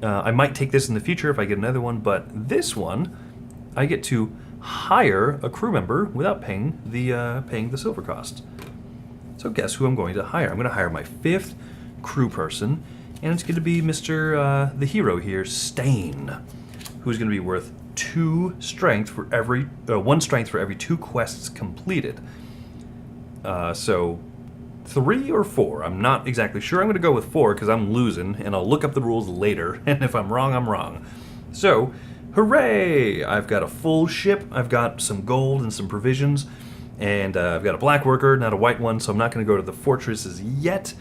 I might take this in the future if I get another one, but this one, I get to hire a crew member without paying the silver cost. So guess who I'm going to hire? I'm going to hire my 5th crew person, and it's going to be Mr. The hero here, Stain, who's going to be worth 2 strength for every 1 strength for every 2 quests completed. So 3 or 4, I'm not exactly sure. I'm going to go with 4 because I'm losing, and I'll look up the rules later, and if I'm wrong, I'm wrong. So, hooray! I've got a full ship, I've got some gold and some provisions, and I've got a black worker, not a white one, so I'm not going to go to the fortresses yet,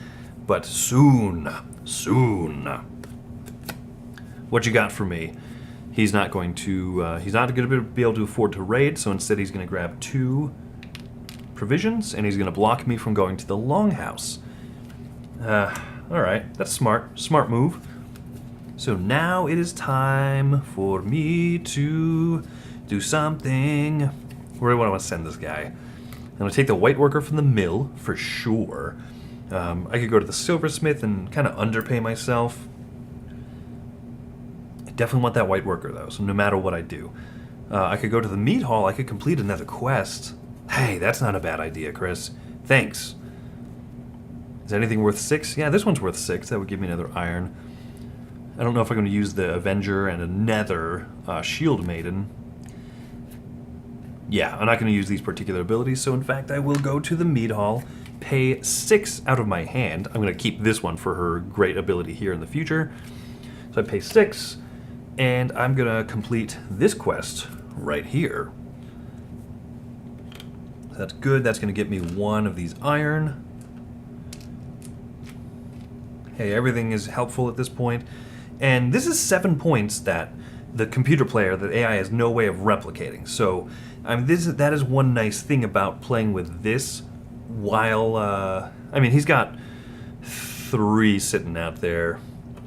but soon. What you got for me? He's not going to be able to afford to raid, so instead he's going to grab 2 provisions, and he's going to block me from going to the longhouse. Alright, that's smart move. So now it is time for me to do something. Where do I want to send this guy? I'm going to take the white worker from the mill, for sure. I could go to the silversmith and kind of underpay myself. I definitely want that white worker, though, so no matter what I do. I could go to the meat hall. I could complete another quest. Hey, that's not a bad idea, Chris. Thanks. Is anything worth 6? Yeah, this one's worth 6. That would give me another iron. I don't know if I'm going to use the Avenger and another Shield Maiden. Yeah, I'm not going to use these particular abilities, so in fact I will go to the mead hall, pay 6 out of my hand. I'm going to keep this one for her great ability here in the future. So I pay 6, and I'm going to complete this quest right here. So that's good. That's going to get me 1 of these iron. Hey, everything is helpful at this point. And this is 7 points that the computer player, the AI, has no way of replicating. So, I mean, that is one nice thing about playing with this while, I mean, he's got 3 sitting out there.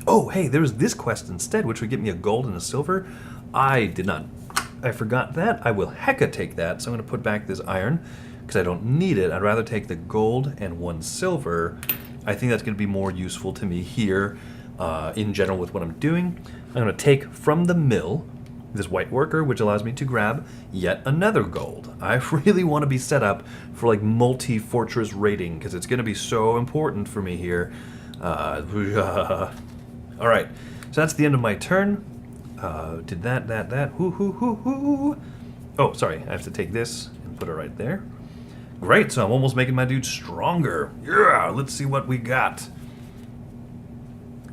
Oh, hey, there's this quest instead, which would get me a gold and a silver. I forgot that. I will hecka take that, so I'm going to put back this iron, because I don't need it. I'd rather take the gold and 1 silver. I think that's going to be more useful to me here. In general with what I'm doing. I'm going to take from the mill this white worker, which allows me to grab yet another gold. I really want to be set up for like multi-fortress raiding, because it's going to be so important for me here. Alright, so that's the end of my turn. Did that. Oh, sorry, I have to take this and put it right there. Great, so I'm almost making my dude stronger. Yeah, let's see what we got.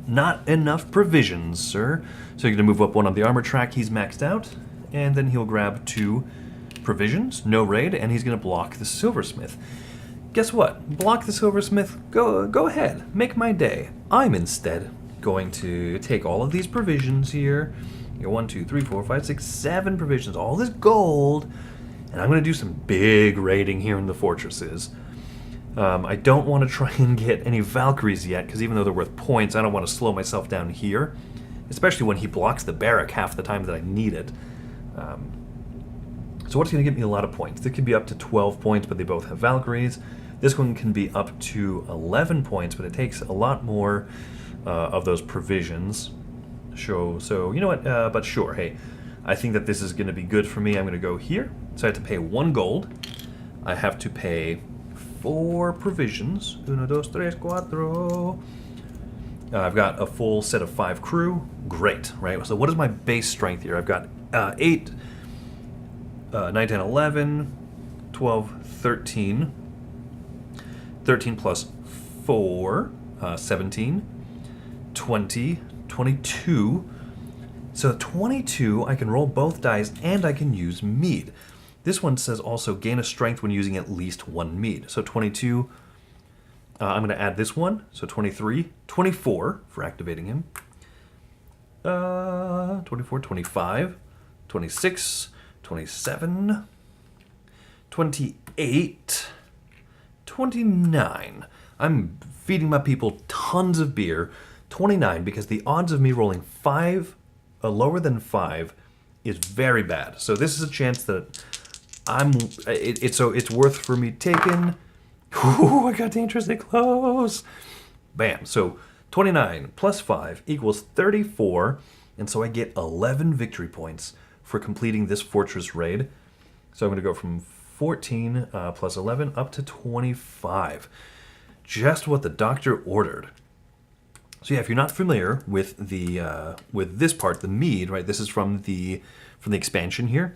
Not enough provisions, sir. So you're going to move up 1 on the armor track. He's maxed out. And then he'll grab 2 provisions. No raid. And he's going to block the silversmith. Guess what? Block the silversmith. Go ahead. Make my day. I'm instead going to take all of these provisions here. You got 1, 2, 3, 4, 5, 6, 7 provisions. All this gold. And I'm going to do some big raiding here in the fortresses. I don't want to try and get any Valkyries yet, because even though they're worth points, I don't want to slow myself down here, especially when he blocks the barrack half the time that I need it. So what's going to get me a lot of points? They could be up to 12 points, but they both have Valkyries. This one can be up to 11 points, but it takes a lot more of those provisions. So you know what? But sure, hey, I think that this is going to be good for me. I'm going to go here. So I have to pay 1 gold. I have to pay 4 provisions. 1, 2, 3, 4. I've got a full set of 5 crew. Great, right? So what is my base strength here? I've got 8, 9, 10, 11, 12, 13. 13 plus 4, 17, 20, 22. So 22, I can roll both dice and I can use Mead. This one says also gain a strength when using at least 1 Mead. So 22, I'm going to add this one. So 23, 24 for activating him. 24, 25, 26, 27, 28, 29. I'm feeding my people tons of beer. 29, because the odds of me rolling 5, lower than 5, is very bad. So this is a chance that it's worth for me taking. Ooh, I got dangerously close. Bam. So 29 plus 5 equals 34, and so I get 11 victory points for completing this fortress raid. So I'm going to go from 14 plus 11 up to 25. Just what the doctor ordered. So yeah, if you're not familiar with the with this part, the mead, right? This is from the expansion here.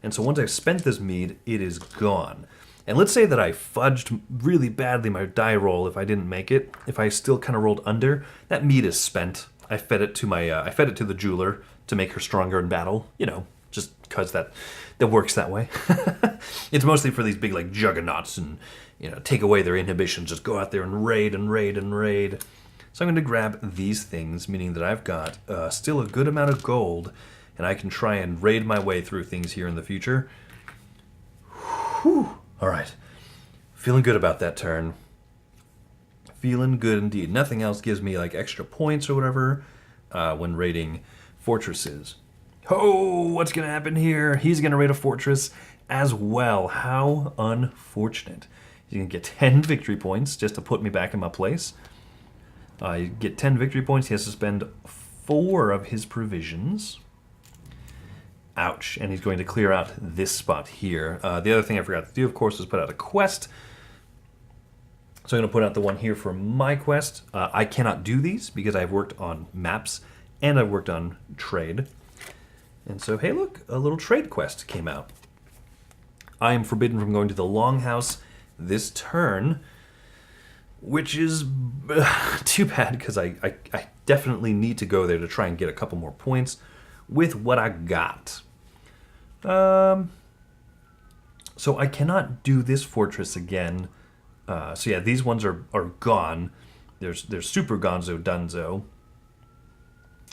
And so once I've spent this mead, it is gone. And let's say that I fudged really badly my die roll if I didn't make it. If I still kind of rolled under, that mead is spent. I fed it to the jeweler to make her stronger in battle. You know, just because that works that way. It's mostly for these big like juggernauts and, you know, take away their inhibitions. Just go out there and raid and raid and raid. So I'm going to grab these things, meaning that I've got still a good amount of gold, and I can try and raid my way through things here in the future. Whew. All right. Feeling good about that turn. Feeling good indeed. Nothing else gives me like extra points or whatever when raiding fortresses. Oh, what's going to happen here? He's going to raid a fortress as well. How unfortunate. He's going to get 10 victory points just to put me back in my place. You get 10 victory points. He has to spend 4 of his provisions. Ouch. And he's going to clear out this spot here. The other thing I forgot to do, of course, was put out a quest. So I'm going to put out the one here for my quest. I cannot do these because I've worked on maps and I've worked on trade. And so, hey, look, a little trade quest came out. I am forbidden from going to the Longhouse this turn, which is too bad because I definitely need to go there to try and get a couple more points with what I got. So I cannot do this fortress again. So yeah, these ones are gone. There's Super Gonzo Dunzo.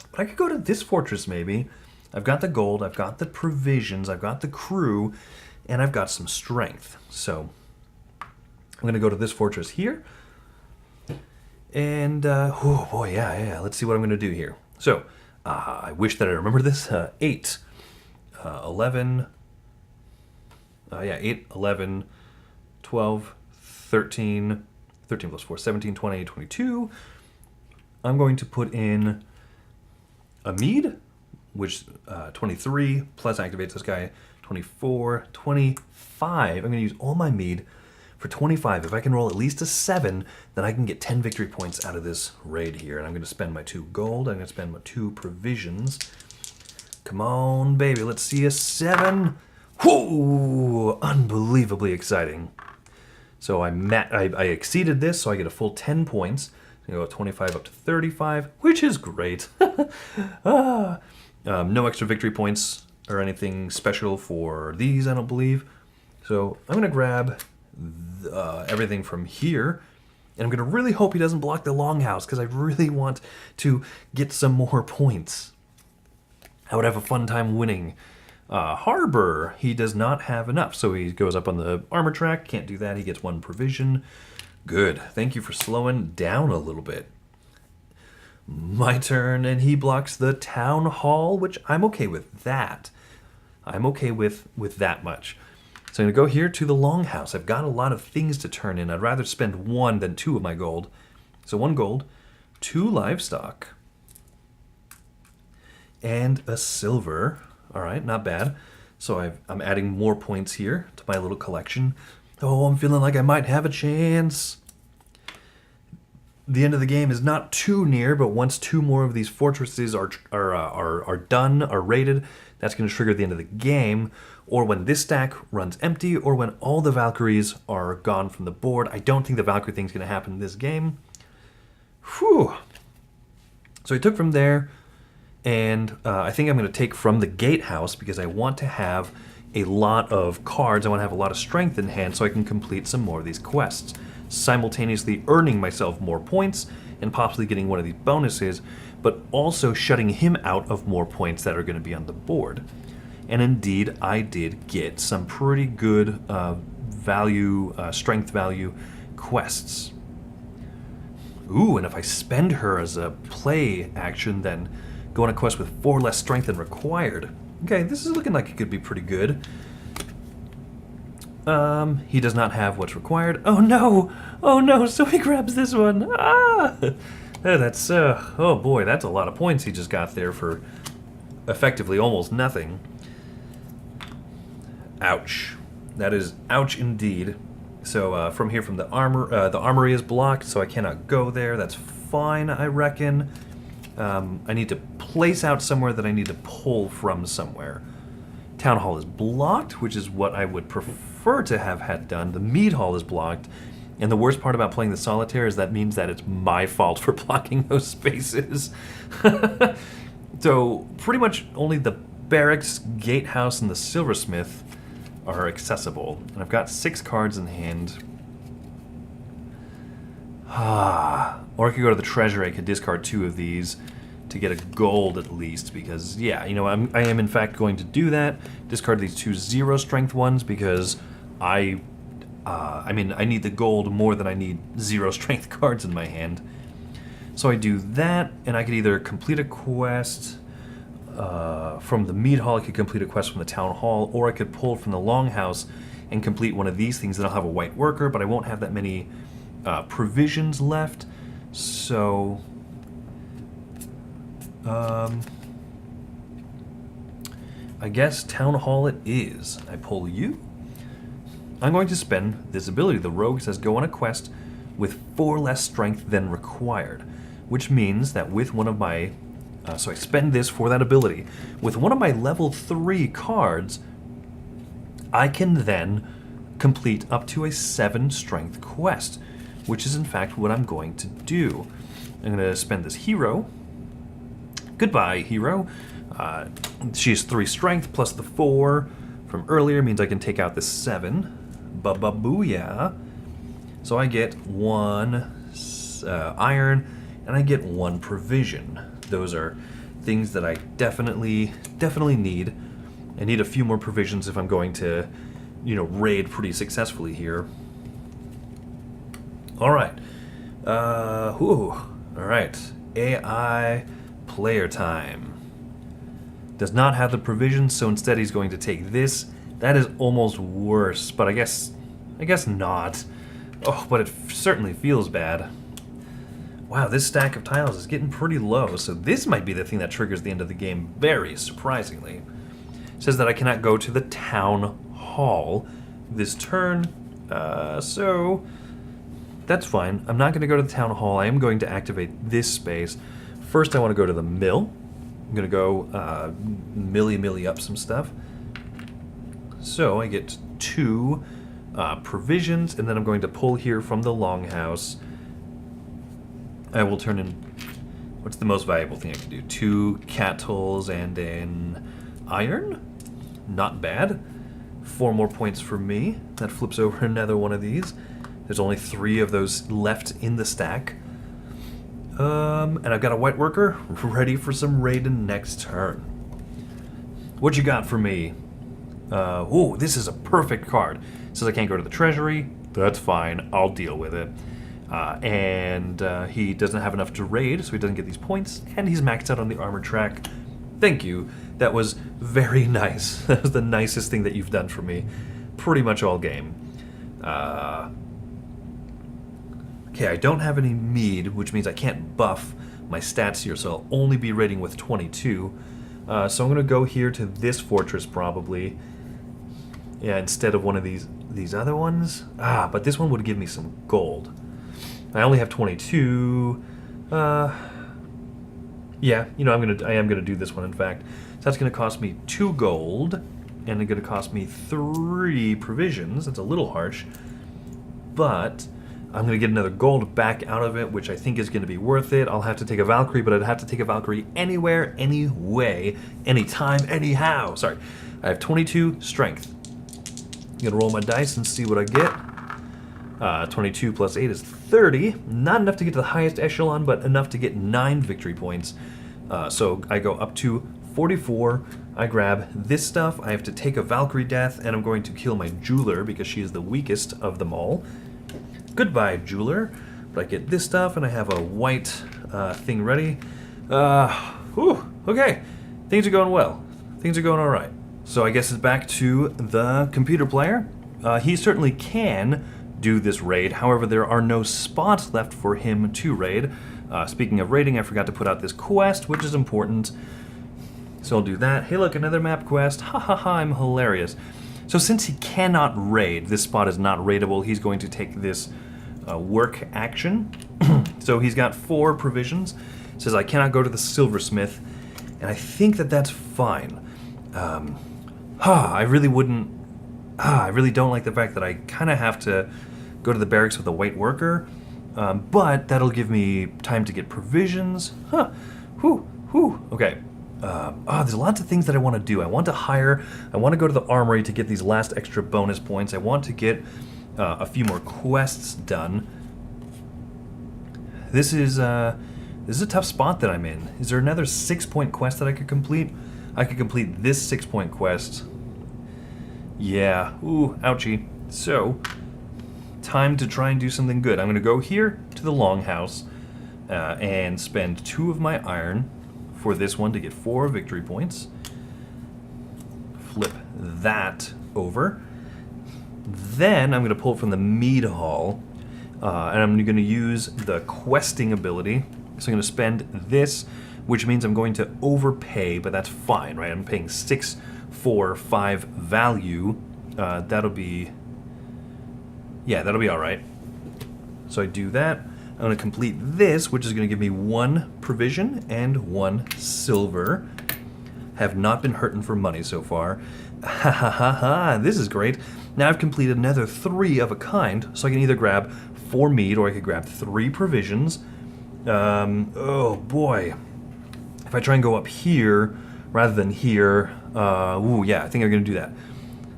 But I could go to this fortress maybe. I've got the gold, I've got the provisions, I've got the crew, and I've got some strength. So I'm going to go to this fortress here. And, oh boy, yeah, let's see what I'm going to do here. So, I wish that I remembered this. 8, 11, 8, 11, 12, 13, 13 plus 4, 17, 20, 22. I'm going to put in a mead, which 23 plus activates this guy, 24, 25. I'm going to use all my mead for 25. If I can roll at least a 7, then I can get 10 victory points out of this raid here. And I'm going to spend my 2 gold. I'm going to spend my 2 provisions. Come on, baby. Let's see a 7. Whoo! Unbelievably exciting. So I exceeded this, so I get a full 10 points. I'm going to go 25 up to 35, which is great. No extra victory points or anything special for these, I don't believe. So I'm going to grab everything from here, and I'm going to really hope he doesn't block the Longhouse because I really want to get some more points. I would have a fun time winning. Harbor, he does not have enough, so he goes up on the armor track. Can't do that. He gets 1 provision. Good. Thank you for slowing down a little bit. My turn, and he blocks the town hall, which I'm okay with that. I'm okay with that much. So I'm going to go here to the Longhouse. I've got a lot of things to turn in. I'd rather spend 1 than 2 of my gold. So 1 gold, 2 livestock, and a silver. All right, not bad. So I'm adding more points here to my little collection. Oh, I'm feeling like I might have a chance. The end of the game is not too near, but once 2 more of these fortresses are done, are raided, that's going to trigger the end of the game, or when this stack runs empty, or when all the Valkyries are gone from the board. I don't think the Valkyrie thing's going to happen in this game. Whew. So I took from there, and I think I'm going to take from the Gatehouse because I want to have a lot of cards. I want to have a lot of strength in hand so I can complete some more of these quests, simultaneously earning myself more points and possibly getting one of these bonuses, but also shutting him out of more points that are going to be on the board. And indeed, I did get some pretty good strength value quests. Ooh, and if I spend her as a play action, then go on a quest with 4 less strength than required. Okay, this is looking like it could be pretty good. He does not have what's required. Oh no! Oh no, so he grabs this one. Ah! That's, oh boy, that's a lot of points he just got there for effectively almost nothing. Ouch. That is ouch indeed. So from here, from the armory is blocked, so I cannot go there. That's fine, I reckon. I need to place out somewhere that I need to pull from somewhere. Town Hall is blocked, which is what I would prefer to have had done. The Mead Hall is blocked, and the worst part about playing the Solitaire is that means that it's my fault for blocking those spaces. So pretty much only the Barracks, Gatehouse, and the Silversmith are accessible. And I've got 6 cards in hand. Or I could go to the Treasury. I could discard 2 of these to get a gold at least, because, yeah, you know, I am in fact going to do that. Discard these 2 0 strength ones because I mean, I need the gold more than I need 0 strength cards in my hand. So I do that, and I could either complete a quest from the Mead Hall, I could complete a quest from the Town Hall, or I could pull from the Longhouse and complete one of these things. Then I'll have a white worker, but I won't have that many provisions left. So I guess Town Hall it is. I pull you. I'm going to spend this ability. The rogue says go on a quest with 4 less strength than required, which means that with one of my so I spend this for that ability. With one of my level 3 cards, I can then complete up to a 7 strength quest, which is in fact what I'm going to do. I'm going to spend this hero. Goodbye, hero. She has 3 strength plus the 4 from earlier, means I can take out the 7. Ba-ba-booyah. So I get 1 iron, and I get 1 provision. Those are things that I definitely need. I need a few more provisions if I'm going to, you know, raid pretty successfully here. All right. All right. AI player time. Does not have the provisions, so instead he's going to take this. That is almost worse, but I guess not. Oh, but it certainly feels bad. Wow, this stack of tiles is getting pretty low, so this might be the thing that triggers the end of the game, very surprisingly. It says that I cannot go to the Town Hall this turn, so that's fine. I'm not going to go to the Town Hall. I am going to activate this space. First, I want to go to the mill. I'm going to go milly up some stuff. So I get 2 provisions, and then I'm going to pull here from the Longhouse. I will turn in, what's the most valuable thing I can do? 2 cattles and an iron? Not bad. 4 more points for me. That flips over another one of these. There's only 3 of those left in the stack. And I've got a white worker ready for some raiding next turn. What you got for me? Oh, this is a perfect card. It says I can't go to the Treasury. That's fine. I'll deal with it. And he doesn't have enough to raid, so he doesn't get these points, and he's maxed out on the armor track. Thank you. That was very nice. That was the nicest thing that you've done for me. pretty much all game. Okay, I don't have any Mead, which means I can't buff my stats here, so I'll only be raiding with 22. So I'm going to go here to this fortress probably. Yeah, instead of one of these other ones. But this one would give me some gold. I only have 22. Yeah, you know, I am gonna do this one, in fact. So that's gonna cost me 2 gold, and it's gonna cost me 3 provisions. That's a little harsh, but I'm gonna get another gold back out of it, which I think is gonna be worth it. I'll have to take a Valkyrie, but I'd have to take a Valkyrie anywhere, anyway, anytime, anyhow. Sorry, I have 22 strength. I'm gonna roll my dice and see what I get. 22 plus 8 is 30. Not enough to get to the highest echelon, but enough to get 9 victory points. So I go up to 44. I grab this stuff. I have to take a Valkyrie death, and I'm going to kill my jeweler because she is the weakest of them all. Goodbye, jeweler. But I get this stuff, and I have a white thing ready. Okay. Things are going well. Things are going all right. So I guess it's back to the computer player. He certainly can do this raid. However, there are no spots left for him to raid. Speaking of raiding, I forgot to put out this quest, which is important. So I'll do that. Hey, look, another map quest. Ha ha ha, I'm hilarious. So since he cannot raid, this spot is not raidable, he's going to take this work action. So he's got 4 provisions. It says I cannot go to the silversmith, and I think that that's fine. I really wouldn't... I really don't like the fact that I kind of have to go to the barracks with a white worker, but that'll give me time to get provisions. Okay. There's lots of things that I want to do. I want to hire, I want to go to the armory to get these last extra bonus points. I want to get a few more quests done. This is a tough spot that I'm in. Is there another 6-point quest that I could complete? I could complete this 6-point quest. Yeah, ouchie. So, time to try and do something good. I'm going to go here to the longhouse and spend 2 of my iron for this one to get 4 victory points. Flip that over. Then I'm going to pull from the Mead Hall, and I'm going to use the questing ability. So I'm going to spend this, which means I'm going to overpay, but that's fine, right? I'm paying 6 for 5 value. That'll be all right. So I do that. I'm going to complete this, which is going to give me 1 provision and 1 silver. Have not been hurting for money so far. Ha ha ha ha, this is great. Now I've completed another 3 of a kind, so I can either grab 4 meat or I could grab 3 provisions. Oh boy. If I try and go up here rather than here, yeah, I think I'm going to do that.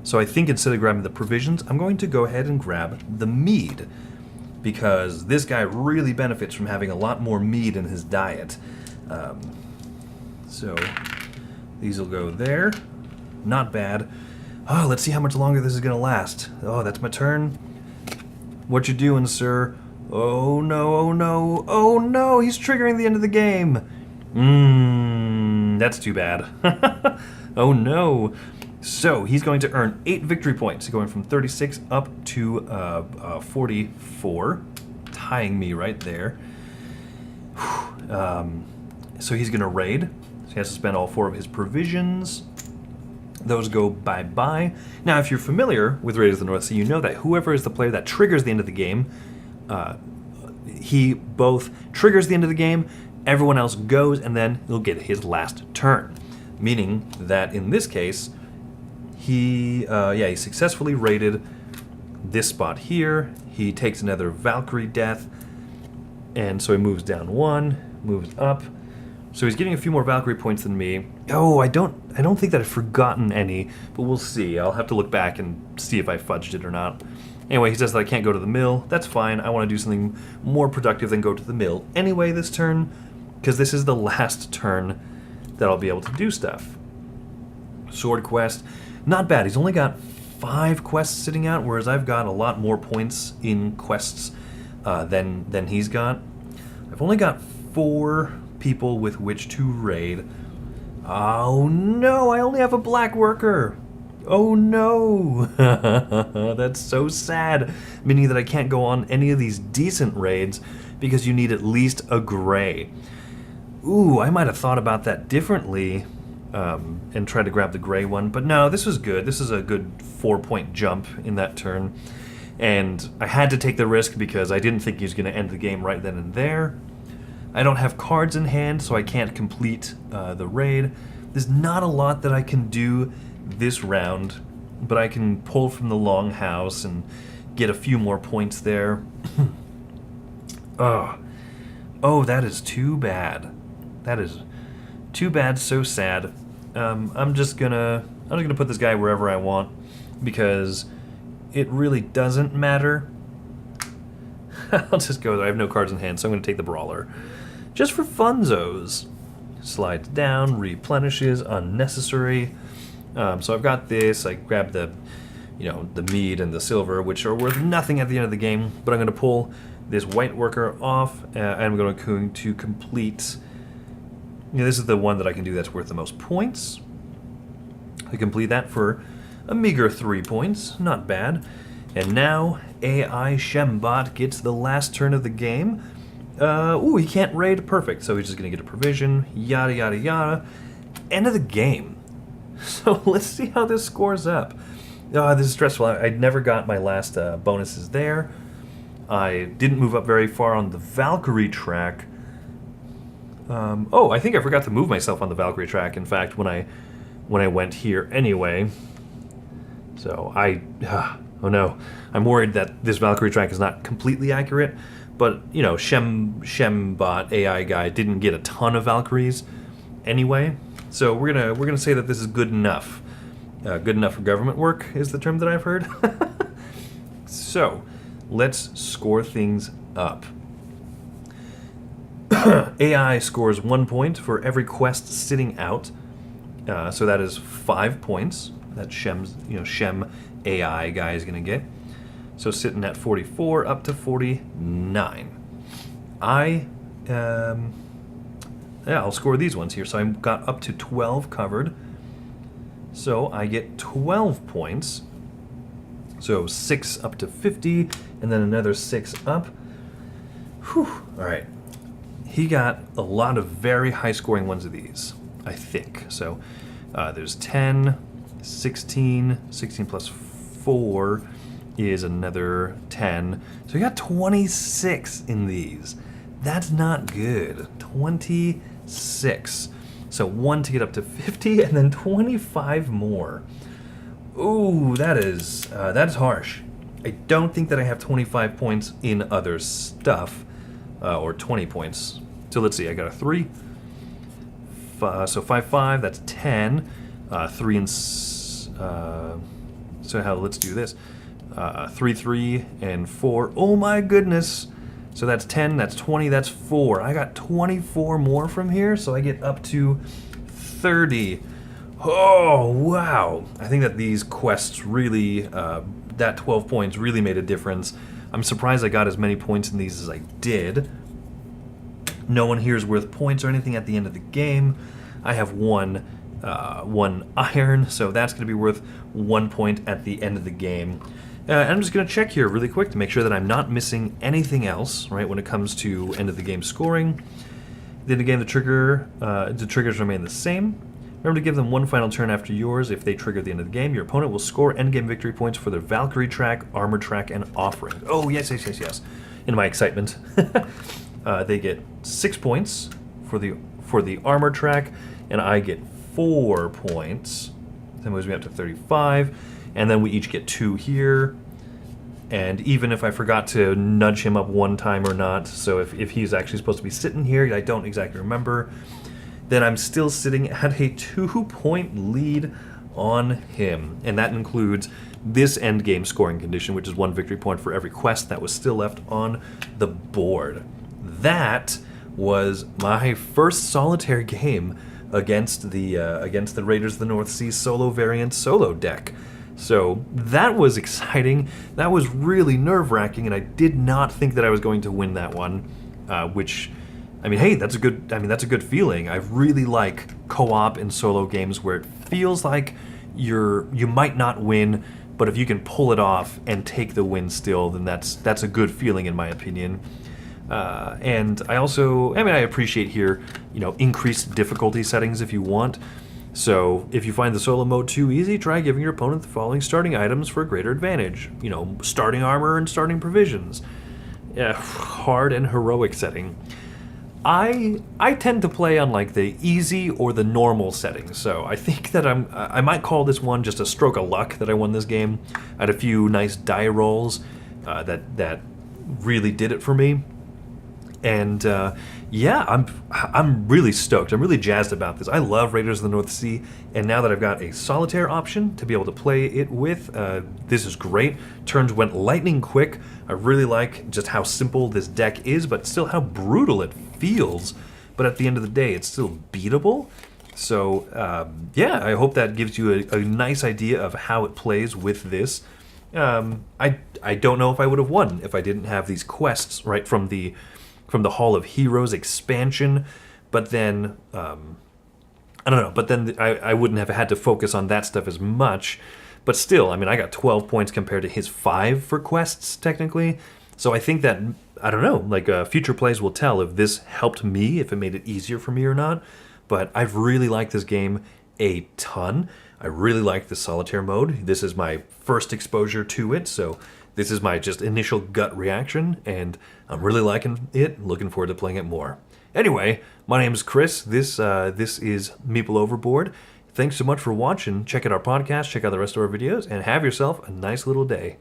So I think instead of grabbing the provisions, I'm going to go ahead and grab the mead, because this guy really benefits from having a lot more mead in his diet. So these will go there. Not bad. Oh, let's see how much longer this is going to last. Oh, that's my turn. What you doing, sir? Oh no, oh no, oh no, he's triggering the end of the game. That's too bad. Oh no. So he's going to earn 8 victory points, going from 36 up to 44, tying me right there. So he's going to raid. So he has to spend all 4 of his provisions. Those go bye-bye. Now, if you're familiar with Raiders of the North Sea, you know that whoever is the player that triggers the end of the game, he both triggers the end of the game, everyone else goes, and then he'll get his last turn. Meaning that in this case, he successfully raided this spot here. He takes another Valkyrie death, and so he moves down 1, moves up. So he's getting a few more Valkyrie points than me. Oh, I don't think that I've forgotten any, but we'll see. I'll have to look back and see if I fudged it or not. Anyway, he says that I can't go to the mill. That's fine. I want to do something more productive than go to the mill anyway this turn, because this is the last turn that I'll be able to do stuff. Sword quest. Not bad. He's only got 5 quests sitting out, whereas I've got a lot more points in quests than he's got. I've only got 4 people with which to raid. Oh no, I only have a black worker. Oh no! That's so sad, meaning that I can't go on any of these decent raids because you need at least a gray. Ooh, I might have thought about that differently and tried to grab the gray one, but no, this was good. This is a good 4-point jump in that turn, and I had to take the risk because I didn't think he was going to end the game right then and there. I don't have cards in hand, so I can't complete the raid. There's not a lot that I can do this round, but I can pull from the longhouse and get a few more points there. Oh, that is too bad. That is too bad, so sad. I'm just gonna put this guy wherever I want because it really doesn't matter. I'll just go there. I have no cards in hand, so I'm gonna take the brawler. Just for funzos. Slides down, replenishes, unnecessary. So I've got this. I grabbed the mead and the silver, which are worth nothing at the end of the game. But I'm going to pull this white worker off, and I'm going to complete. This is the one that I can do that's worth the most points. I complete that for a meager 3 points. Not bad. And now AI Shembot gets the last turn of the game. He can't raid. Perfect. So he's just going to get a provision. Yada, yada, yada. End of the game. So let's see how this scores up. This is stressful. I never got my last bonuses there. I didn't move up very far on the Valkyrie track. I think I forgot to move myself on the Valkyrie track, in fact, when I went here anyway. So oh no. I'm worried that this Valkyrie track is not completely accurate, but, Shembot AI guy didn't get a ton of Valkyries anyway. So we're gonna say that this is good enough. Good enough for government work is the term that I've heard. So let's score things up. AI scores 1 point for every quest sitting out. So that is 5 points that Shem AI guy is gonna get. So sitting at 44 up to 49. I'll score these ones here. So I got up to 12 covered. So I get 12 points. So 6 up to 50, and then another 6 up. Whew. All right. He got a lot of very high-scoring ones of these, I think. So there's 10, 16, 16 plus 4 is another 10. So he got 26 in these. That's not good. 26. So 1 to get up to 50, and then 25 more. Ooh, that is harsh. I don't think that I have 25 points in other stuff, or 20 points. So let's see, I got a 3. So 5, 5, that's 10. 3 and... let's do this. 3, 3, and 4. Oh my goodness! So that's 10, that's 20, that's 4. I got 24 more from here, so I get up to 30. Oh, wow. I think that these quests really, that 12 points really made a difference. I'm surprised I got as many points in these as I did. No one here is worth points or anything at the end of the game. I have one iron, so that's going to be worth 1 point at the end of the game. I'm just going to check here really quick to make sure that I'm not missing anything else, right, when it comes to end of the game scoring. Then again, the triggers remain the same. Remember to give them one final turn after yours. If they trigger at the end of the game, your opponent will score endgame victory points for their Valkyrie track, armor track, and offering. Oh, yes, yes, yes, yes. In my excitement. They get 6 points for the armor track, and I get 4 points. That moves me up to 35, and then we each get 2 here. And even if I forgot to nudge him up one time or not, so if he's actually supposed to be sitting here, I don't exactly remember, then I'm still sitting at a 2-point lead on him. And that includes this end game scoring condition, which is 1 victory point for every quest that was still left on the board. That was my first solitaire game against the Raiders of the North Sea solo variant solo deck. So that was exciting. That was really nerve-wracking, and I did not think that I was going to win that one. Which, I mean, hey, that's a good feeling. I really like co-op and solo games where it feels like you might not win, but if you can pull it off and take the win still, then that's a good feeling in my opinion. And I also, I appreciate here, increased difficulty settings if you want. So if you find the solo mode too easy, try giving your opponent the following starting items for a greater advantage. Starting armor and starting provisions. Hard and heroic setting. I tend to play on like the easy or the normal settings, so I think that I might call this one just a stroke of luck that I won this game. I had a few nice die rolls that really did it for me. And yeah, I'm really stoked. I'm really jazzed about this. I love Raiders of the North Sea, and now that I've got a solitaire option to be able to play it with, this is great. Turns went lightning quick. I really like just how simple this deck is, but still how brutal it feels. But at the end of the day, it's still beatable. So yeah, I hope that gives you a nice idea of how it plays with this. I don't know if I would have won if I didn't have these quests right from the Hall of Heroes expansion, but then, I don't know, but then I wouldn't have had to focus on that stuff as much, but still, I got 12 points compared to his 5 for quests, technically, so I think that, I don't know, like, future plays will tell if this helped me, if it made it easier for me or not, but I've really liked this game a ton. I really like the solitaire mode. This is my first exposure to it, so this is my just initial gut reaction, and I'm really liking it. Looking forward to playing it more. Anyway, my name is Chris. This is Meeple Overboard. Thanks so much for watching. Check out our podcast, check out the rest of our videos, and have yourself a nice little day.